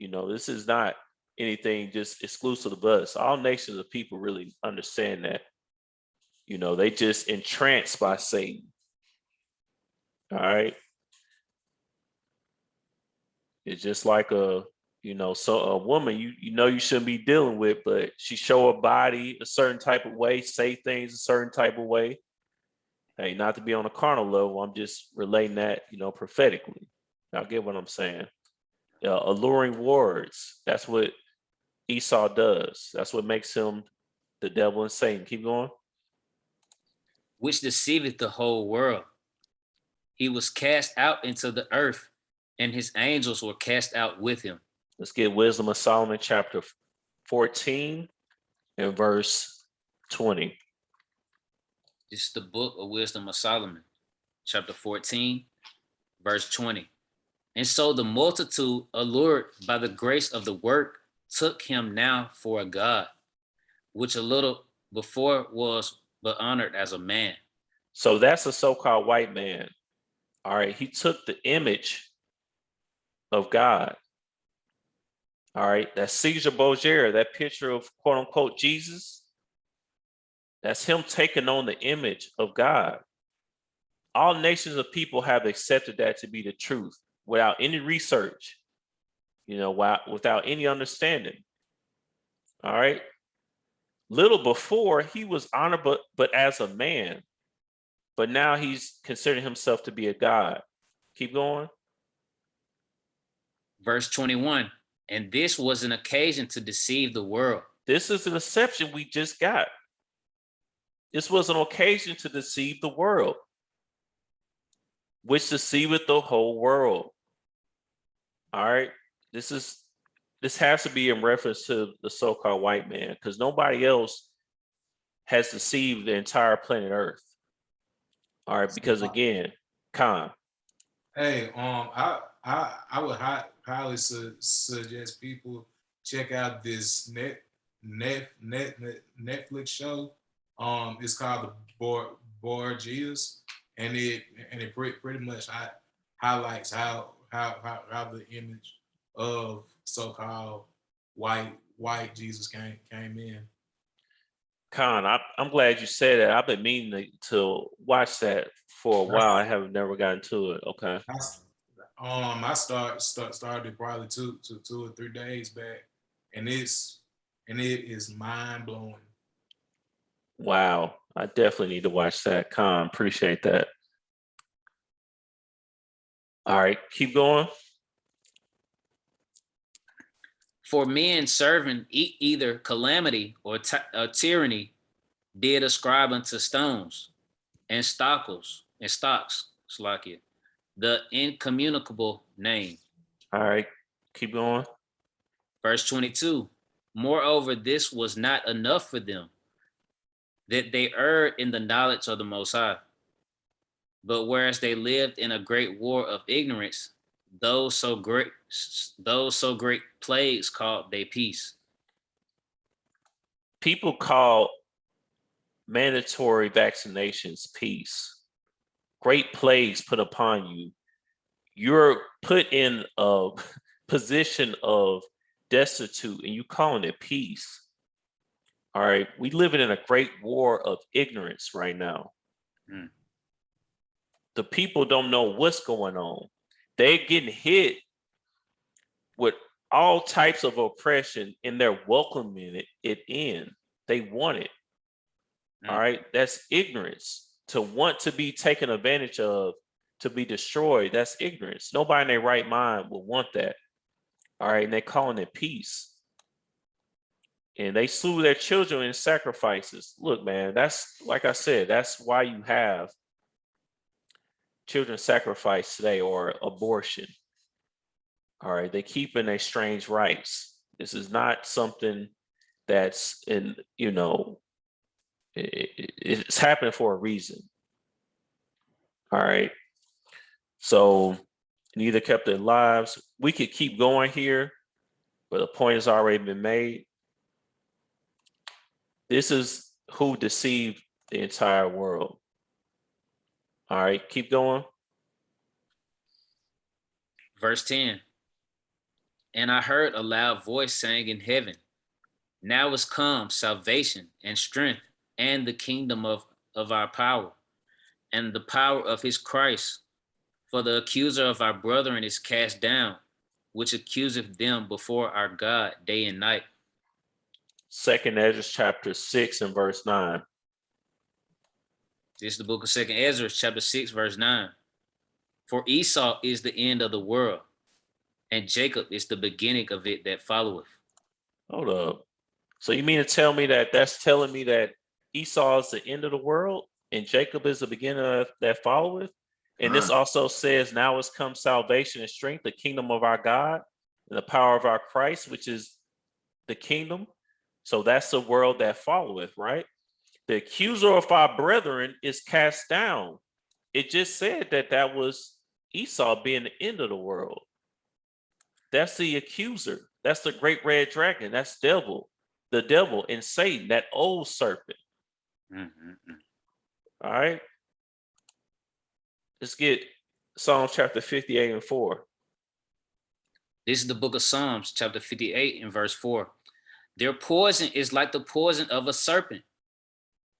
Speaker 3: This is not anything just exclusive of us. All nations of people really understand that. They just entranced by Satan. All right. It's just like a woman you shouldn't be dealing with, but she show her body a certain type of way, say things a certain type of way. Hey, not to be on a carnal level, I'm just relating that, prophetically. Y'all get what I'm saying? Alluring words. That's what Esau does. That's what makes him the devil and Satan. Keep going.
Speaker 1: Which deceiveth the whole world. He was cast out into the earth, and his angels were cast out with him.
Speaker 3: Let's get Wisdom of Solomon chapter 14 and verse 20.
Speaker 1: This is the book of Wisdom of Solomon, chapter 14, verse 20. And so the multitude, allured by the grace of the work, took him now for a god, which a little before was but honored as a man.
Speaker 3: So that's a so-called white man. All right. He took the image of God. All right. That's Caesar Borgia, that picture of quote unquote Jesus. That's him taking on the image of God. All nations of people have accepted that to be the truth without any research, without any understanding. All right. Little before he was honored, but as a man, but now he's considering himself to be a god. Keep going.
Speaker 1: Verse 21. And this was an occasion to deceive the world.
Speaker 3: This is a deception we just got. This was an occasion to deceive the world, which deceiveth the whole world. All right. This has to be in reference to the so-called white man, because nobody else has deceived the entire planet Earth. All right, because again, Khan.
Speaker 5: Hey, I would highly suggest people check out this Netflix show. It's called the Borgias, and it pretty much highlights how the image of so-called white Jesus came in.
Speaker 3: Khan, I'm glad you said that. I've been meaning to watch that for a while. I have never gotten to it. Okay.
Speaker 5: I started probably two or 3 days back, and it is mind blowing.
Speaker 3: Wow, I definitely need to watch that. Khan, appreciate that. All right, keep going.
Speaker 1: For men serving either calamity or tyranny did ascribe unto stones and stocks, Slakia, the incommunicable name.
Speaker 3: All right, keep going.
Speaker 1: Verse 22. Moreover, this was not enough for them, that they erred in the knowledge of the Most High. But whereas they lived in a great war of ignorance, those so great plagues called they peace.
Speaker 3: People call mandatory vaccinations, peace, great plagues put upon you. You're put in a position of destitute and you calling it peace. All right. We living in a great war of ignorance right now.
Speaker 1: Mm.
Speaker 3: The people don't know what's going on. They're getting hit with all types of oppression and they're welcoming it in. They want it. All right. That's ignorance. To want to be taken advantage of, to be destroyed, that's ignorance. Nobody in their right mind would want that. All right. And they're calling it peace. And they slew their children in sacrifices. Look, man, that's like I said, that's why you have children sacrifice today or abortion. All right. They keep in their strange rights. This is not something that's in, it's happening for a reason. All right. So neither kept their lives. We could keep going here, but the point has already been made. This is who deceived the entire world. All right, keep going.
Speaker 1: Verse 10. And I heard a loud voice saying in heaven, now is come salvation and strength and the kingdom of our power and the power of his Christ. For the accuser of our brethren is cast down, which accuseth them before our God day and night.
Speaker 3: 2nd Esdras chapter 6 and verse 9.
Speaker 1: This is the book of 2nd Esdras chapter 6 verse 9. For Esau is the end of the world, and Jacob is the beginning of it that followeth.
Speaker 3: Hold up. So you mean to tell me that that's telling me that Esau is the end of the world and Jacob is the beginning of that followeth? And this also says, now has come salvation and strength, the kingdom of our God and the power of our Christ, which is the kingdom. So that's the world that followeth, right? The accuser of our brethren is cast down. It just said that was Esau being the end of the world. That's the accuser. That's the great red dragon. That's the devil and Satan, that old serpent. All right. Let's get Psalm chapter 58 and 4.
Speaker 1: This is the book of Psalms chapter 58 and verse 4. Their poison is like the poison of a serpent.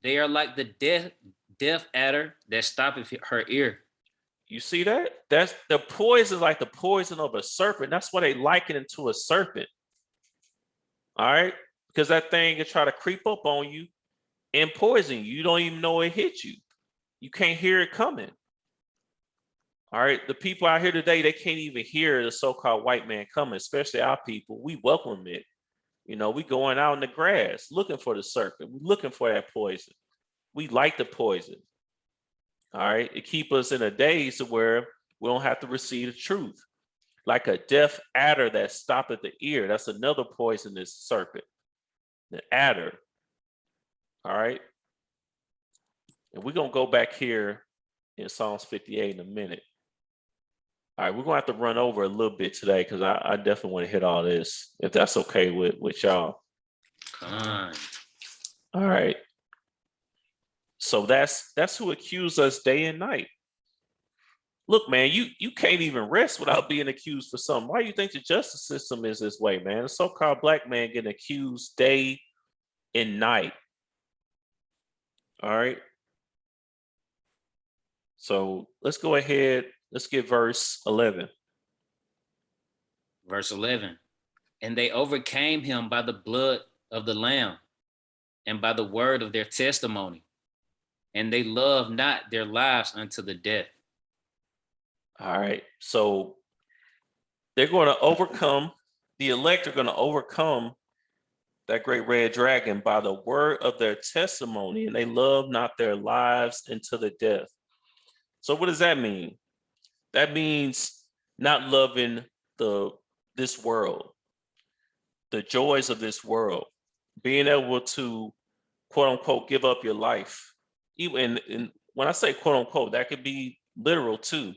Speaker 1: They are like the deaf adder that stoppeth her ear.
Speaker 3: You see that? That's the poison, like the poison of a serpent. That's why they liken it to a serpent. All right? Because that thing can try to creep up on you and poison you. You don't even know it hit you. You can't hear it coming. All right? The people out here today, they can't even hear the so-called white man coming, especially our people. We welcome it. We going out in the grass looking for the serpent. We're looking for that poison. We like the poison. All right. It keeps us in a daze to where we don't have to receive the truth. Like a deaf adder that stopped at the ear. That's another poisonous serpent. The adder. All right. And we're going to go back here in Psalms 58 in a minute. All right, we're gonna have to run over a little bit today because I definitely want to hit all this, if that's okay with y'all.
Speaker 1: Come on.
Speaker 3: All right. So that's who accused us day and night. Look, man, you can't even rest without being accused for something. Why do you think the justice system is this way, man? The so-called black man getting accused day and night. All right. So let's go ahead. Let's get verse 11.
Speaker 1: Verse 11. And they overcame him by the blood of the Lamb and by the word of their testimony. And they loved not their lives unto the death.
Speaker 3: All right. So they're going to overcome, the elect are going to overcome that great red dragon by the word of their testimony. And they love not their lives unto the death. So what does that mean? That means not loving this world, the joys of this world, being able to, quote unquote, give up your life. Even and when I say quote unquote, that could be literal too.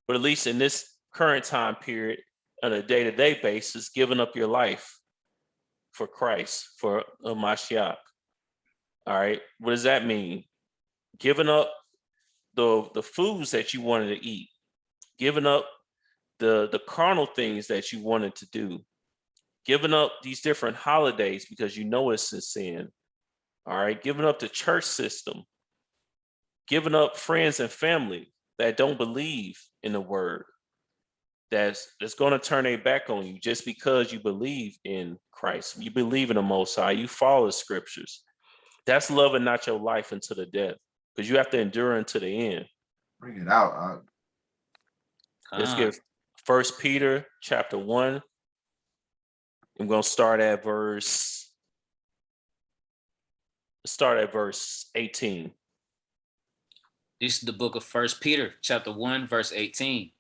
Speaker 3: But at least in this current time period, on a day-to-day basis, giving up your life for Christ, for Mashiach. All right. What does that mean? Giving up the foods that you wanted to eat, giving up the carnal things that you wanted to do, giving up these different holidays because you know it's a sin. All right. Giving up the church system, giving up friends and family that don't believe in the word, that's going to turn their back on you just because you believe in Christ. You believe in the Most High. You follow the scriptures. That's loving not your life into the death, because you have to endure unto the end.
Speaker 2: Bring it out.
Speaker 3: Let's get 1 Peter chapter 1. I'm going to start at verse 18.
Speaker 1: This is the book of 1 Peter chapter 1, verse 18.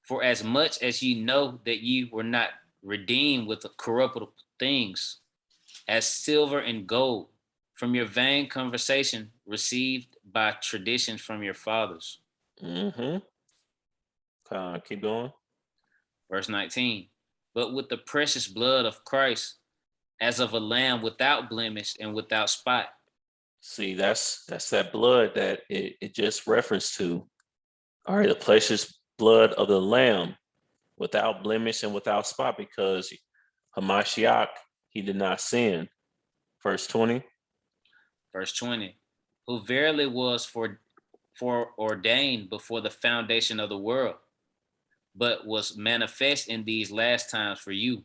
Speaker 1: For as much as ye know that ye were not redeemed with the corruptible things, as silver and gold, from your vain conversation received by tradition from your fathers.
Speaker 3: Mm-hmm. Keep going.
Speaker 1: Verse 19. But with the precious blood of Christ, as of a lamb without blemish and without spot.
Speaker 3: See, that's that blood that it just referenced to. All right, the precious blood of the lamb without blemish and without spot, because Hamashiach, he did not sin. Verse 20.
Speaker 1: Verse 20. Who verily was foreordained before the foundation of the world, but was manifest in these last times for you.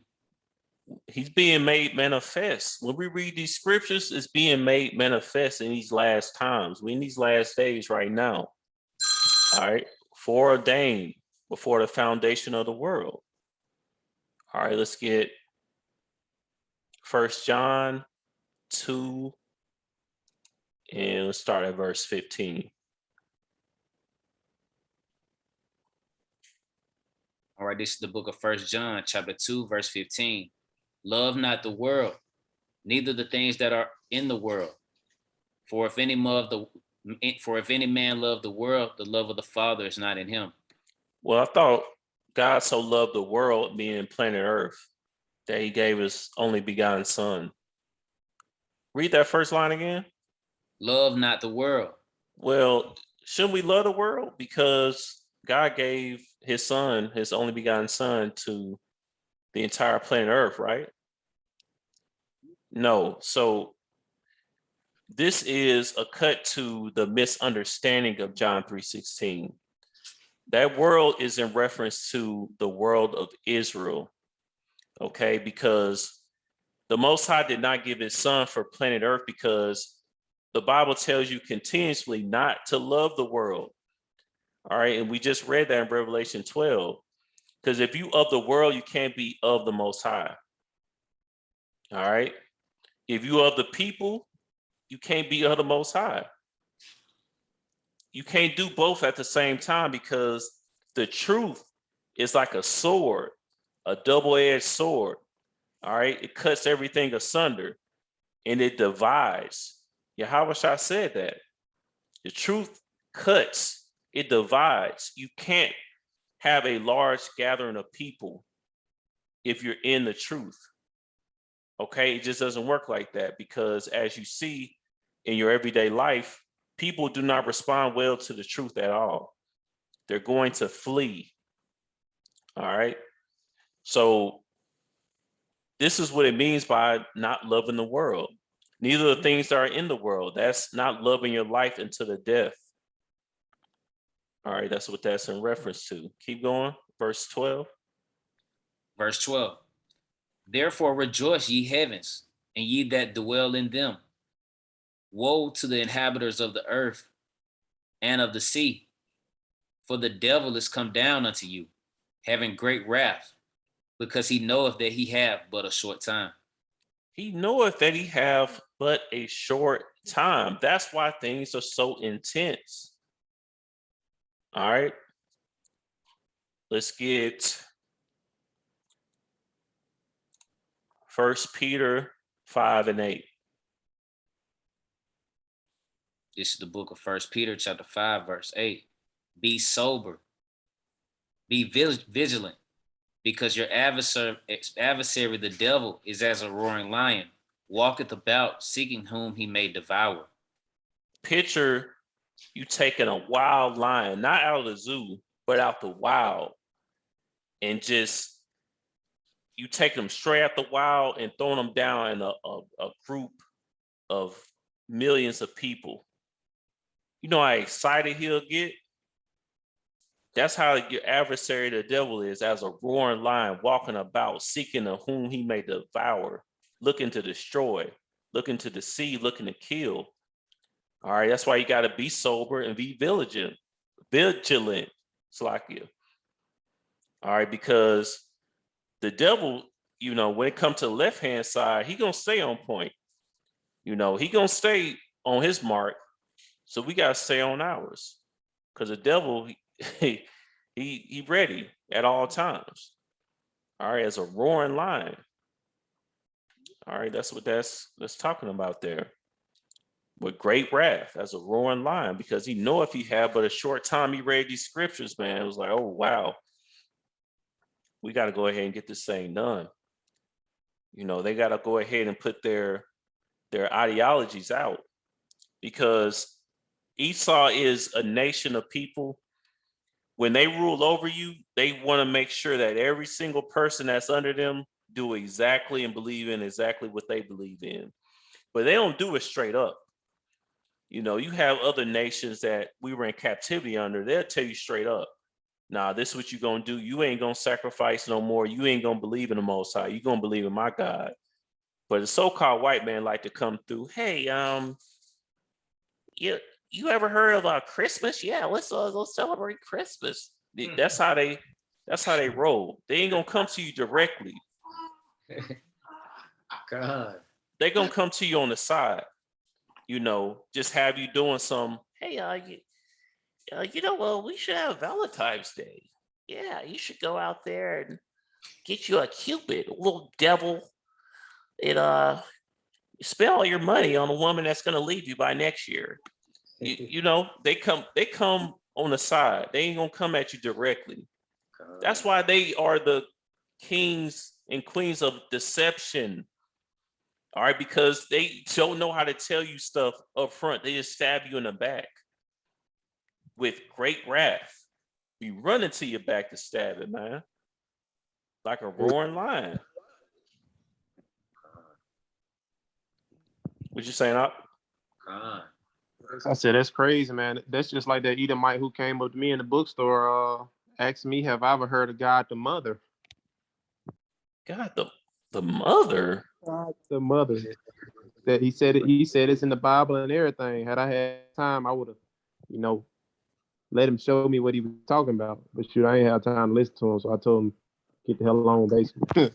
Speaker 3: He's being made manifest. When we read these scriptures, it's being made manifest in these last times. We're in these last days right now. All right. Foreordained before the foundation of the world. All right, let's get 1 John 2, and let's start at verse 15.
Speaker 1: All right, this is the book of 1 John, chapter 2, verse 15. Love not the world, neither the things that are in the world. For if any man love the world, the love of the Father is not in him.
Speaker 3: Well, I thought God so loved the world, being planet Earth, that he gave his only begotten son. Read that first line again.
Speaker 1: Love not the world.
Speaker 3: Well, shouldn't we love the world? Because God gave his son, his only begotten son, to the entire planet Earth, right? No. So this is a cut to the misunderstanding of John 3:16. That world is in reference to the world of Israel, okay? Because the Most High did not give his son for planet Earth, because the Bible tells you continuously not to love the world. All right, and we just read that in Revelation 12. Because if you of the world, you can't be of the Most High. All right. If you of the people, you can't be of the Most High. You can't do both at the same time, because the truth is like a sword, a double-edged sword. All right. It cuts everything asunder and it divides. Yahweh Shah said that. The truth cuts, it divides. You can't have a large gathering of people if you're in the truth. Okay, it just doesn't work like that, because as you see in your everyday life, people do not respond well to the truth at all. They're going to flee. All right. So this is what it means by not loving the world. Neither the things that are in the world. That's not loving your life into the death. All right, that's what that's in reference to. Keep going. Verse 12.
Speaker 1: Verse 12. Therefore rejoice, ye heavens, and ye that dwell in them. Woe to the inhabitants of the earth and of the sea, for the devil is come down unto you, having great wrath, because he knoweth that he have but a short time.
Speaker 3: He knoweth that he have but a short time. That's why things are so intense. All right. Let's get 1 Peter 5 and 8.
Speaker 1: This is the book of 1 Peter chapter 5, verse 8. Be sober, be vigilant, because your adversary, the devil, is as a roaring lion, walketh about, seeking whom he may devour.
Speaker 3: Picture you taking a wild lion, not out of the zoo, but out the wild, and just you take them straight out the wild and throwing them down in a group of millions of people. You know how excited he'll get? That's how your adversary, the devil, is, as a roaring lion walking about, seeking of whom he may devour, looking to destroy, looking to deceive, looking to kill. All right, that's why you got to be sober and be vigilant. Slakia. All right, because the devil, when it comes to the left-hand side, he going to stay on point. He going to stay on his mark. So we got to stay on ours. Because the devil, he ready at all times. All right, as a roaring lion. All right, that's what that's talking about there. With great wrath, as a roaring lion, because he know if he had but a short time, he read these scriptures, man. It was like, oh wow, we got to go ahead and get this thing done. They got to go ahead and put their ideologies out, because Esau is a nation of people. When they rule over you, they want to make sure that every single person that's under them do exactly and believe in exactly what they believe in. But they don't do it straight up. You have other nations that we were in captivity under. They'll tell you straight up, nah, this is what you're going to do. You ain't going to sacrifice no more. You ain't going to believe in the Most High. You're going to believe in my God. But the so-called white man like to come through. Hey, you ever heard about Christmas? Yeah, let's celebrate Christmas. That's how they roll. They ain't gonna come to you directly.
Speaker 1: God.
Speaker 3: They gonna come to you on the side. Just have you doing some. Hey, we should have Valentine's Day. Yeah, you should go out there and get you a Cupid, a little devil, and spend all your money on a woman that's gonna leave you by next year. They come on the side. They ain't gonna come at you directly. That's why they are the kings and queens of deception. All right, because they don't know how to tell you stuff up front. They just stab you in the back with great wrath. Be running to your back to stab it, man, like a roaring lion. What you saying, Up?
Speaker 4: I said, that's crazy, man. That's just like that Edomite who came up to me in the bookstore, asked me, have I ever heard of God the Mother?
Speaker 3: God the Mother?
Speaker 4: God the Mother. That he said it's in the Bible and everything. Had I had time, I would have, let him show me what he was talking about. But shoot, I ain't have time to listen to him, so I told him, get the hell on, basically.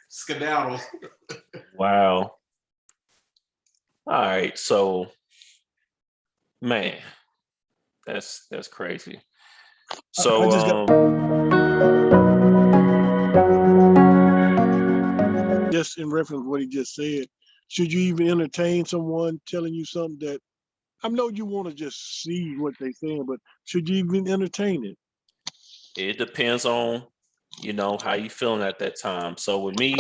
Speaker 5: Skedaddle.
Speaker 3: Wow. All right, so man, that's crazy. So
Speaker 6: just in reference to what he just said, should you even entertain someone telling you something that I know you want to just see what they're saying, but should you even entertain it?
Speaker 3: It depends on, how you feeling at that time. So with me,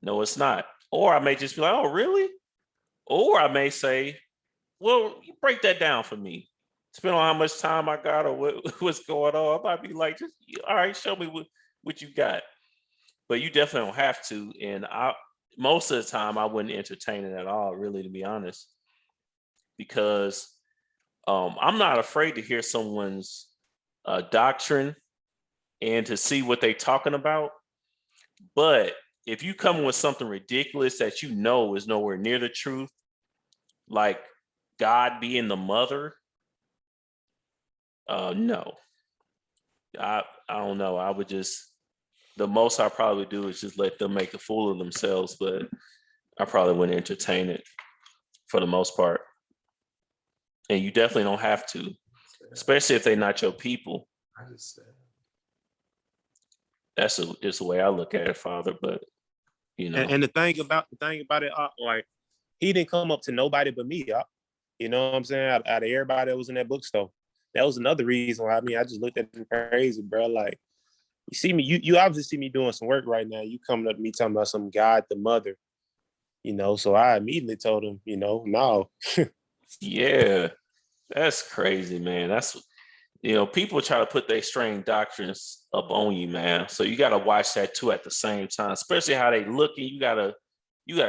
Speaker 3: no, it's not. Or I may just be like, oh, really? Or I may say, well, you break that down for me. Depending on how much time I got or what's going on. I might be like, just, all right, show me what you got. But you definitely don't have to. And most of the time, I wouldn't entertain it at all, really, to be honest. Because I'm not afraid to hear someone's doctrine and to see what they're talking about. But if you come with something ridiculous that is nowhere near the truth, like God being the mother, no. I don't know. I would the most I probably do is just let them make a fool of themselves, but I probably wouldn't entertain it for the most part. And you definitely don't have to, especially if they're not your people. That's just the way I look at it, Father. But, you know.
Speaker 4: And the thing about it, like, he didn't come up to nobody but me. You know what I'm saying? Out of everybody that was in that bookstore. That was another reason why, I just looked at him crazy, bro. Like, you see me, you obviously see me doing some work right now. You coming up to me talking about some God the mother, you know. So I immediately told him, you know, no.
Speaker 3: Yeah, that's crazy, man. That's, you know, people try to put their strange doctrines up on you, man. So you got to watch that too at the same time, especially how they looking. You gotta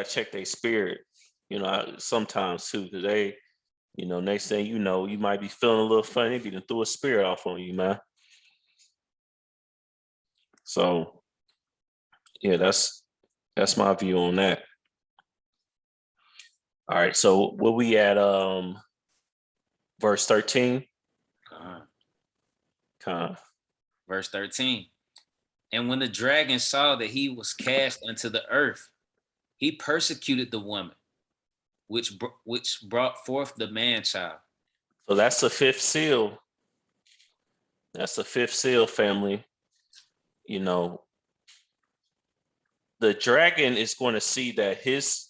Speaker 3: check their spirit, you know, sometimes too, because they, you know, next thing you know, you might be feeling a little funny, be done threw a spirit off on you, man. So yeah, that's my view on that. All right, so where we at? Verse 13.
Speaker 1: Verse 13. And when the dragon saw that he was cast unto the earth, he persecuted the woman, which brought forth the man child.
Speaker 3: So that's the fifth seal. That's the fifth seal, family. You know, the dragon is going to see that his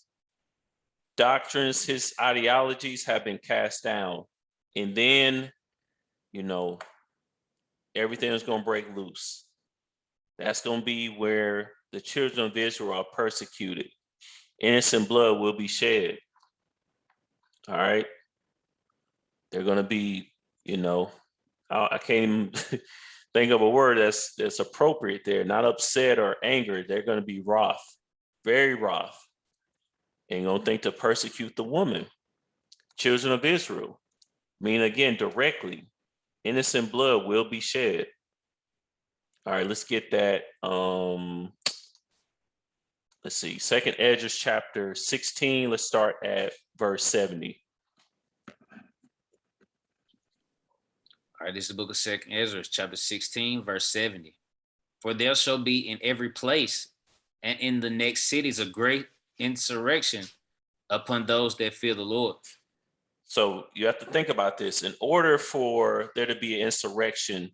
Speaker 3: doctrines, his ideologies have been cast down. And then, you know, everything is going to break loose. That's going to be where the children of Israel are persecuted. Innocent blood will be shed. All right. They're going to be, you know, I can't even think of a word that's appropriate there. Not upset or angered. They're going to be wroth, very wroth. And going to think to persecute the woman, children of Israel. Mean again, directly, innocent blood will be shed. All right, let's get that. Let's see, Second Esdras chapter 16. Let's start at verse 70.
Speaker 1: All right, this is the book of Second Esdras, chapter 16, verse 70. For there shall be in every place and in the next cities a great insurrection upon those that fear the Lord.
Speaker 3: So you have to think about this. In order for there to be an insurrection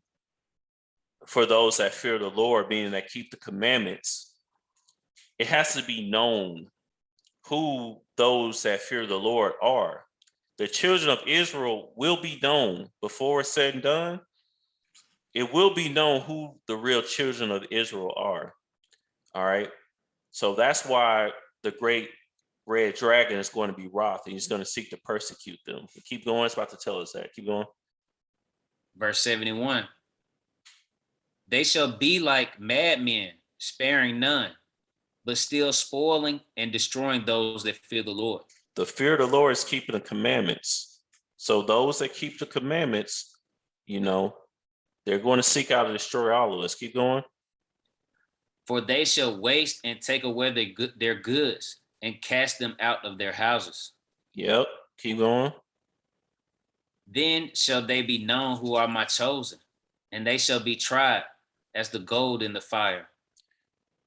Speaker 3: for those that fear the Lord, meaning that keep the commandments, it has to be known who those that fear the Lord are. The children of Israel will be known before it's said and done. It will be known who the real children of Israel are. All right. So that's why the great red dragon is going to be wroth, and he's going to seek to persecute them. Keep going. It's about to tell us that. Keep going.
Speaker 1: Verse 71. They shall be like madmen, sparing none, but still spoiling and destroying those that fear the Lord.
Speaker 3: The fear of the Lord is keeping the commandments. So those that keep the commandments, you know, they're going to seek out to destroy all of us. Keep going.
Speaker 1: For they shall waste and take away their goods and cast them out of their houses.
Speaker 3: Yep. Keep going.
Speaker 1: Then shall they be known who are my chosen, and they shall be tried as the gold in the fire.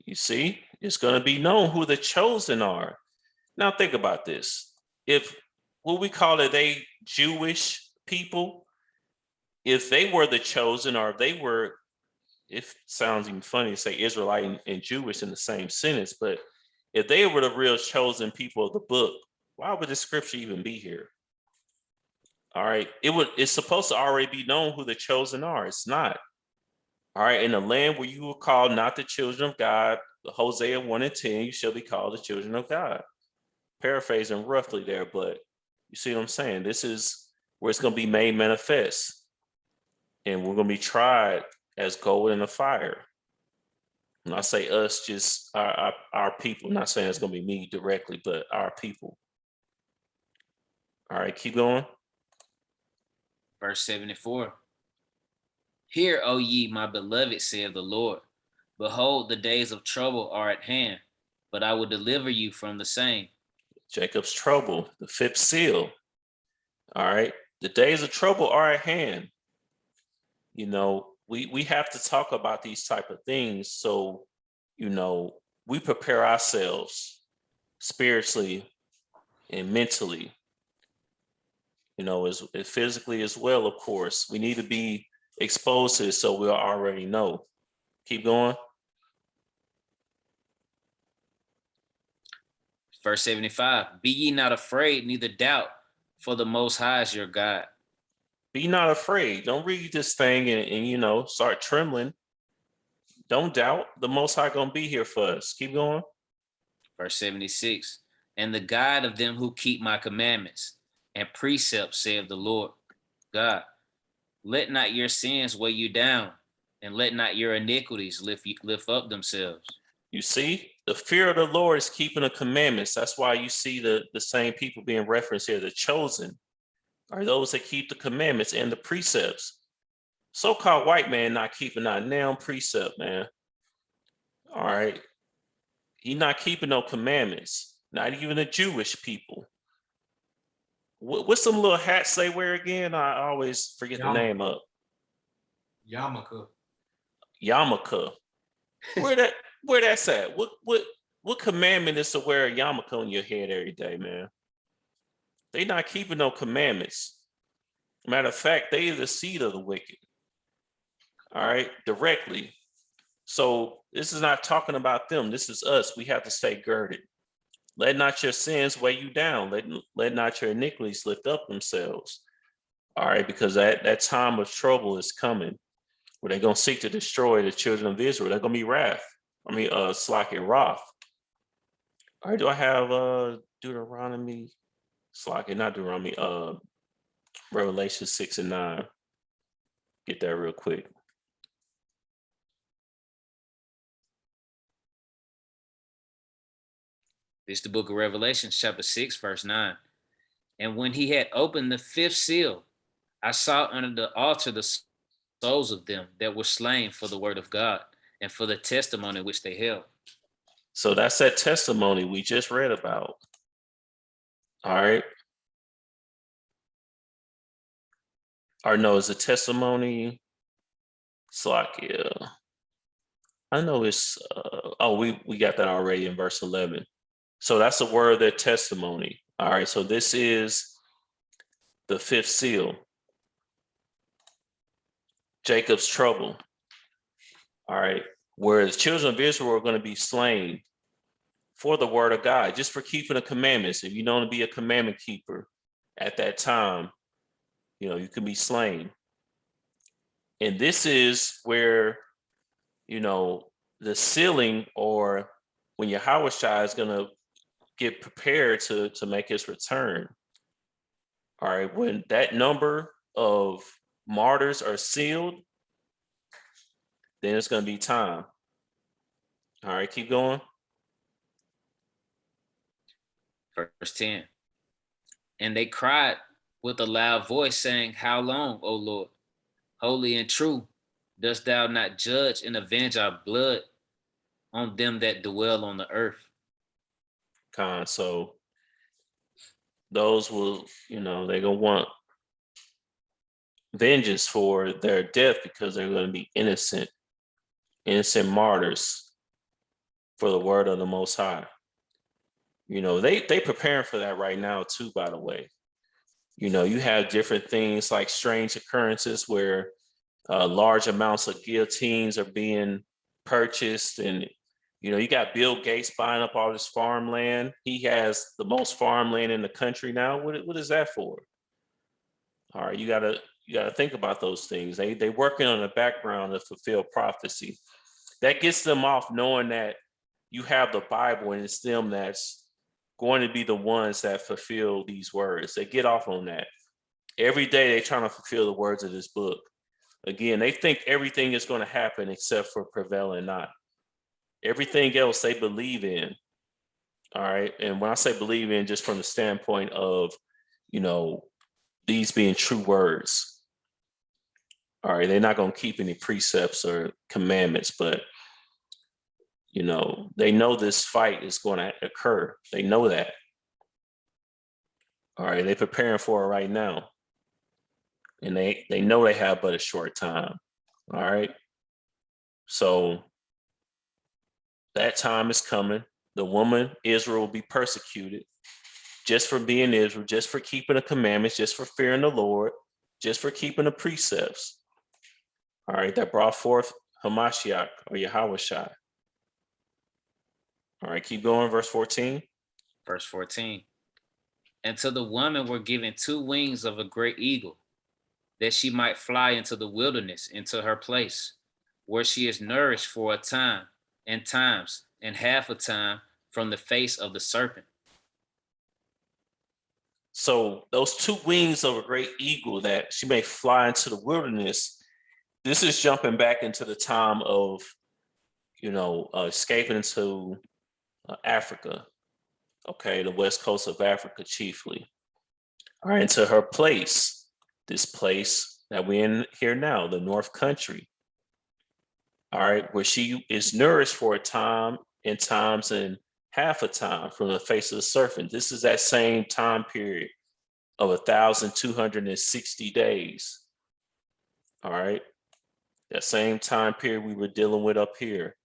Speaker 3: You see, it's going to be known who the chosen are. Now think about this. If what we call it, they Jewish people, if they were the chosen, or if they were, it sounds even funny to say Israelite and Jewish in the same sentence, but if they were the real chosen people of the book, why would this scripture even be here? All right, it's supposed to already be known who the chosen are. It's not. All right, in the land where you were called not the children of God, Hosea 1:10, you shall be called the children of God. Paraphrasing roughly there, but you see what I'm saying? This is where it's going to be made manifest. And we're going to be tried as gold in the fire. When I say us, just our people. I'm not saying it's going to be me directly, but our people. All right, keep going.
Speaker 1: Verse 74. Hear, O ye, my beloved, saith the Lord. Behold, the days of trouble are at hand, but I will deliver you from the same.
Speaker 3: Jacob's trouble, the fifth seal. All right, the days of trouble are at hand. You know, we have to talk about these type of things so, you know, we prepare ourselves spiritually and mentally, you know, as physically as well, of course. We need to be exposed to it so we'll already know. Keep going.
Speaker 1: Verse 75, be ye not afraid, neither doubt, for the Most High is your God.
Speaker 3: Be not afraid. Don't read this thing and start trembling. Don't doubt. The Most High gonna be here for us. Keep going.
Speaker 1: Verse 76, and the God of them who keep my commandments and precepts, saith the Lord God, let not your sins weigh you down, and let not your iniquities lift up themselves.
Speaker 3: You see, the fear of the Lord is keeping the commandments. That's why you see the same people being referenced here. The chosen are those that keep the commandments and the precepts. So-called white man not keeping that damn precept, man. All right. He not keeping no commandments. Not even the Jewish people. What's some little hats they wear again? I always forget the name of.
Speaker 5: Yarmulke.
Speaker 3: Yarmulke. Where that's at? What commandment is to wear a yarmulke on your head every day, man? They not keeping no commandments. Matter of fact, they are the seed of the wicked. All right, directly. So this is not talking about them. This is us. We have to stay girded. Let not your sins weigh you down. Let not your iniquities lift up themselves. All right, because that time of trouble is coming, where they're going to seek to destroy the children of Israel. They're going to be wrath. Slack and wrath. All right, do I have Deuteronomy? Slack and not Deuteronomy. Revelation 6 and 9. Get that real quick.
Speaker 1: This is the book of Revelation, chapter 6, verse 9. And when he had opened the fifth seal, I saw under the altar the souls of them that were slain for the word of God and for the testimony which they held.
Speaker 3: So that's that testimony we just read about. All right. Or no, it's a testimony. Slakia. I know it's, we got that already in verse 11. So that's the word of their testimony. All right, so this is the fifth seal. Jacob's trouble. All right, where the children of Israel are going to be slain for the word of God, just for keeping the commandments. If you don't want to be a commandment keeper at that time, you can be slain. And this is where, the sealing, or when Yahushua is going to get prepared to make his return. All right, when that number of martyrs are sealed, then it's going to be time. All right, keep going.
Speaker 1: Verse 10. And they cried with a loud voice, saying, how long, O Lord, holy and true, dost thou not judge and avenge our blood on them that dwell on the earth?
Speaker 3: So those will, they're going to want vengeance for their death, because they're going to be innocent martyrs for the word of the Most High. They preparing for that right now too, by the way. You have different things like strange occurrences where large amounts of guillotines are being purchased, and you got Bill Gates buying up all this farmland. He has the most farmland in the country now. What is that for? All right, you gotta think about those things. They working on the background to fulfill prophecy. That gets them off knowing that you have the Bible, and it's them that's going to be the ones that fulfill these words. They get off on that. Every day they're trying to fulfill the words of this book. Again, they think everything is going to happen except for prevailing not. Everything else they believe in. All right. And when I say believe in, just from the standpoint of, these being true words. All right. They're not going to keep any precepts or commandments, but, they know this fight is going to occur. They know that. All right. They're preparing for it right now. And they know they have but a short time. All right. So that time is coming. The woman, Israel, will be persecuted just for being Israel, just for keeping the commandments, just for fearing the Lord, just for keeping the precepts. All right. That brought forth Hamashiach, or Yahushua. All right. Keep going. Verse 14.
Speaker 1: Verse 14. And to the woman were given 2 wings of a great eagle, that she might fly into the wilderness, into her place, where she is nourished for a time, and times, and half a time from the face of the serpent.
Speaker 3: So those 2 wings of a great eagle that she may fly into the wilderness, this is jumping back into the time of, escaping into Africa, okay, the west coast of Africa chiefly, all right, into her place, this place that we're in here now, the North Country, all right, where she is nourished for a time and times and half a time from the face of the serpent. This is that same time period of 1,260 days, all right, that same time period we were dealing with up here,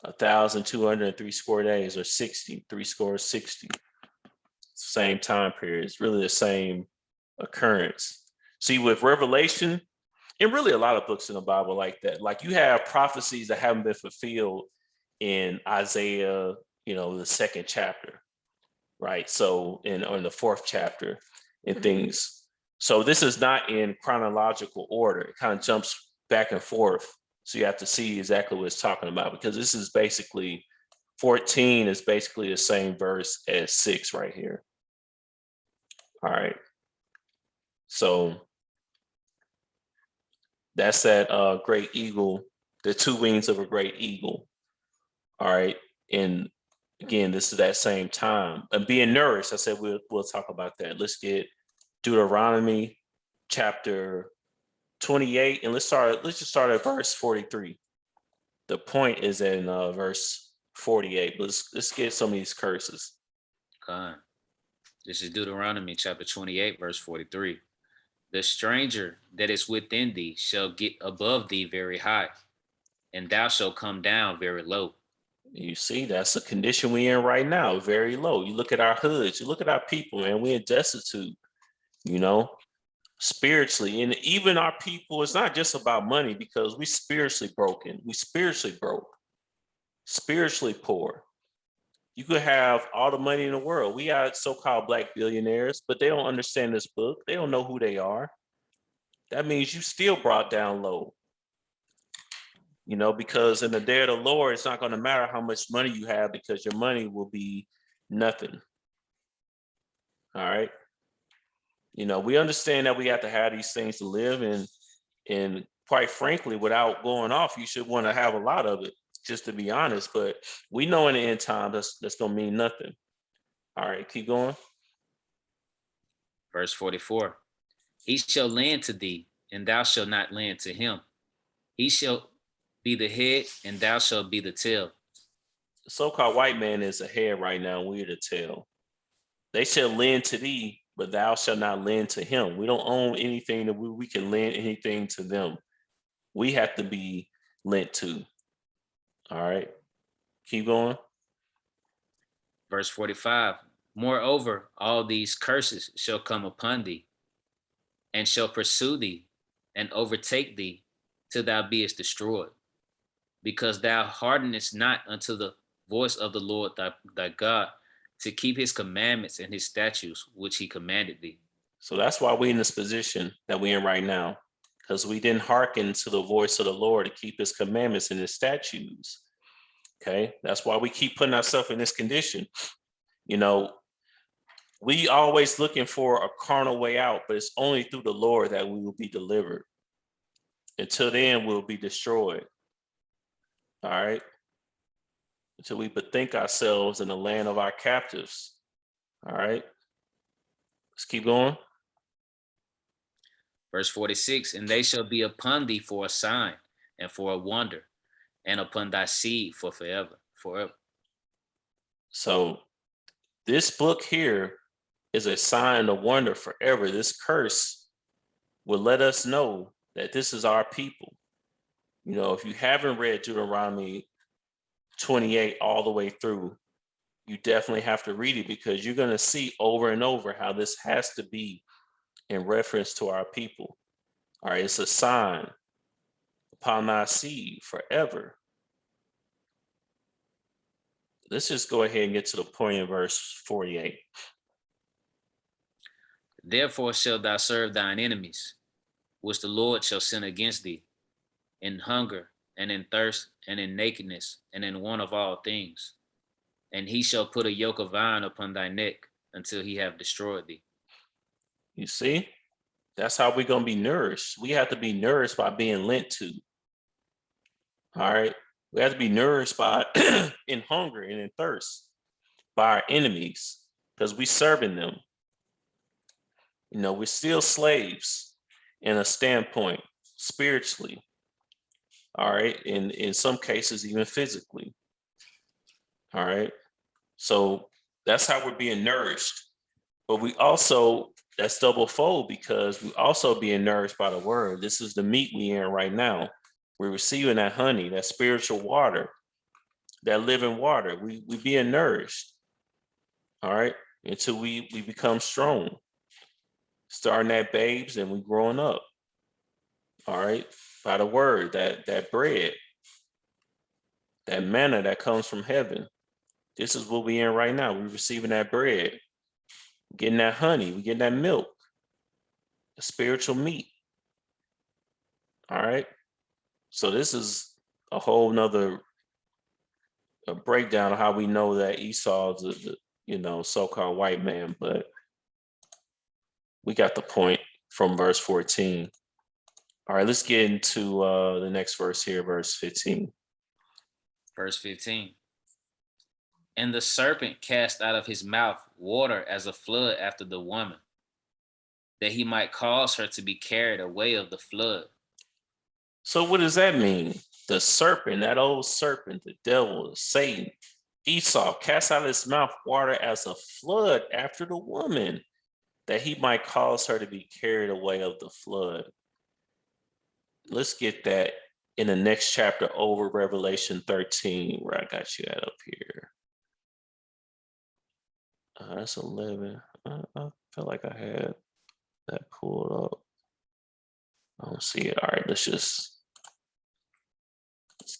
Speaker 3: 1,203 score days, or 60, 3 score 60. Same time period. It's really the same occurrence. See, with Revelation, and really a lot of books in the Bible like that, like you have prophecies that haven't been fulfilled in Isaiah, the 2nd chapter, right? So in the 4th chapter and things. So this is not in chronological order. It kind of jumps back and forth. So you have to see exactly what it's talking about, because this is basically 14 is basically the same verse as 6 right here. All right. So that's that great eagle, the 2 wings of a great eagle. All right. And again, this is that same time. And being nourished, I said we'll talk about that. Let's get Deuteronomy chapter 28, and let's just start at verse 43. The point is in verse 48. But let's get some of these curses.
Speaker 1: God. This is Deuteronomy chapter 28, verse 43. The stranger that is within thee shall get above thee very high, and thou shalt come down very low.
Speaker 3: You see, that's the condition we're in right now, very low. You look at our hoods, you look at our people, man, we're destitute, spiritually. And even our people, it's not just about money, because we spiritually broken. We spiritually broke, spiritually poor. You could have all the money in the world. We got so-called Black billionaires, but they don't understand this book. They don't know who they are. That means you still brought down low. Because in the day of the Lord, it's not going to matter how much money you have, because your money will be nothing. All right. We understand that we have to have these things to live, and quite frankly, without going off, you should want to have a lot of it, just to be honest. But we know in the end time that's going to mean nothing. All right, keep going.
Speaker 1: Verse 44. He shall lend to thee, and thou shalt not lend to him. He shall be the head, and thou shalt be the tail.
Speaker 3: The so-called white man is the head right now. We're the tail. They shall lend to thee, but thou shalt not lend to him. We don't own anything that we can lend anything to them. We have to be lent to. All right. Keep going.
Speaker 1: Verse 45. Moreover, all these curses shall come upon thee, and shall pursue thee, and overtake thee, till thou beest destroyed, because thou hardenest not unto the voice of the Lord thy God, to keep his commandments and his statutes, which he commanded thee.
Speaker 3: So that's why we're in this position that we're in right now, because we didn't hearken to the voice of the Lord to keep his commandments and his statutes. Okay, that's why we keep putting ourselves in this condition. We always looking for a carnal way out, but it's only through the Lord that we will be delivered. Until then, we'll be destroyed. All right. Until we bethink ourselves in the land of our captives. All right. Let's keep going.
Speaker 1: Verse 46. And they shall be upon thee for a sign and for a wonder, and upon thy seed for forever.
Speaker 3: So this book here is a sign of wonder forever. This curse will let us know that this is our people. If you haven't read Deuteronomy 28 all the way through, you definitely have to read it, because you're going to see over and over how this has to be in reference to our people. All right, it's a sign upon thy seed forever. let's just go ahead and get to the point in verse 48.
Speaker 1: Therefore shalt thou serve thine enemies, which the Lord shall send against thee, in hunger, and in thirst, and in nakedness, and in want of all things. And he shall put a yoke of iron upon thy neck until he have destroyed thee.
Speaker 3: You see, that's how we're going to be nourished. We have to be nourished by being lent to. All right. We have to be nourished by in hunger and in thirst by our enemies, because we serving them. You know, we're still slaves in a standpoint spiritually. All right. In some cases, even physically. All right. So that's how we're being nourished. But we also, that's double fold, because we also being nourished by the word. This is the meat we in right now. We're receiving that honey, that spiritual water, that living water. We being nourished. All right. Until we become strong. Starting at babes and we growing up. All right. By the word, that bread, that manna that comes from heaven. This is what we in right now. We're receiving that bread, getting that honey, we getting that milk, the spiritual meat. All right. So this is a whole nother breakdown of how we know that Esau is the so-called white man, but we got the point from verse 14. All right, let's get into the next verse here, verse 15.
Speaker 1: Verse 15. And the serpent cast out of his mouth water as a flood after the woman, that he might cause her to be carried away of the flood.
Speaker 3: So what does that mean? The serpent, that old serpent, the devil, Satan, Esau, cast out of his mouth water as a flood after the woman, that he might cause her to be carried away of the flood. Let's get that in the next chapter over, Revelation 13, where I got you at up here. That's 11. I felt like I had that pulled up. I don't see it. All right, let's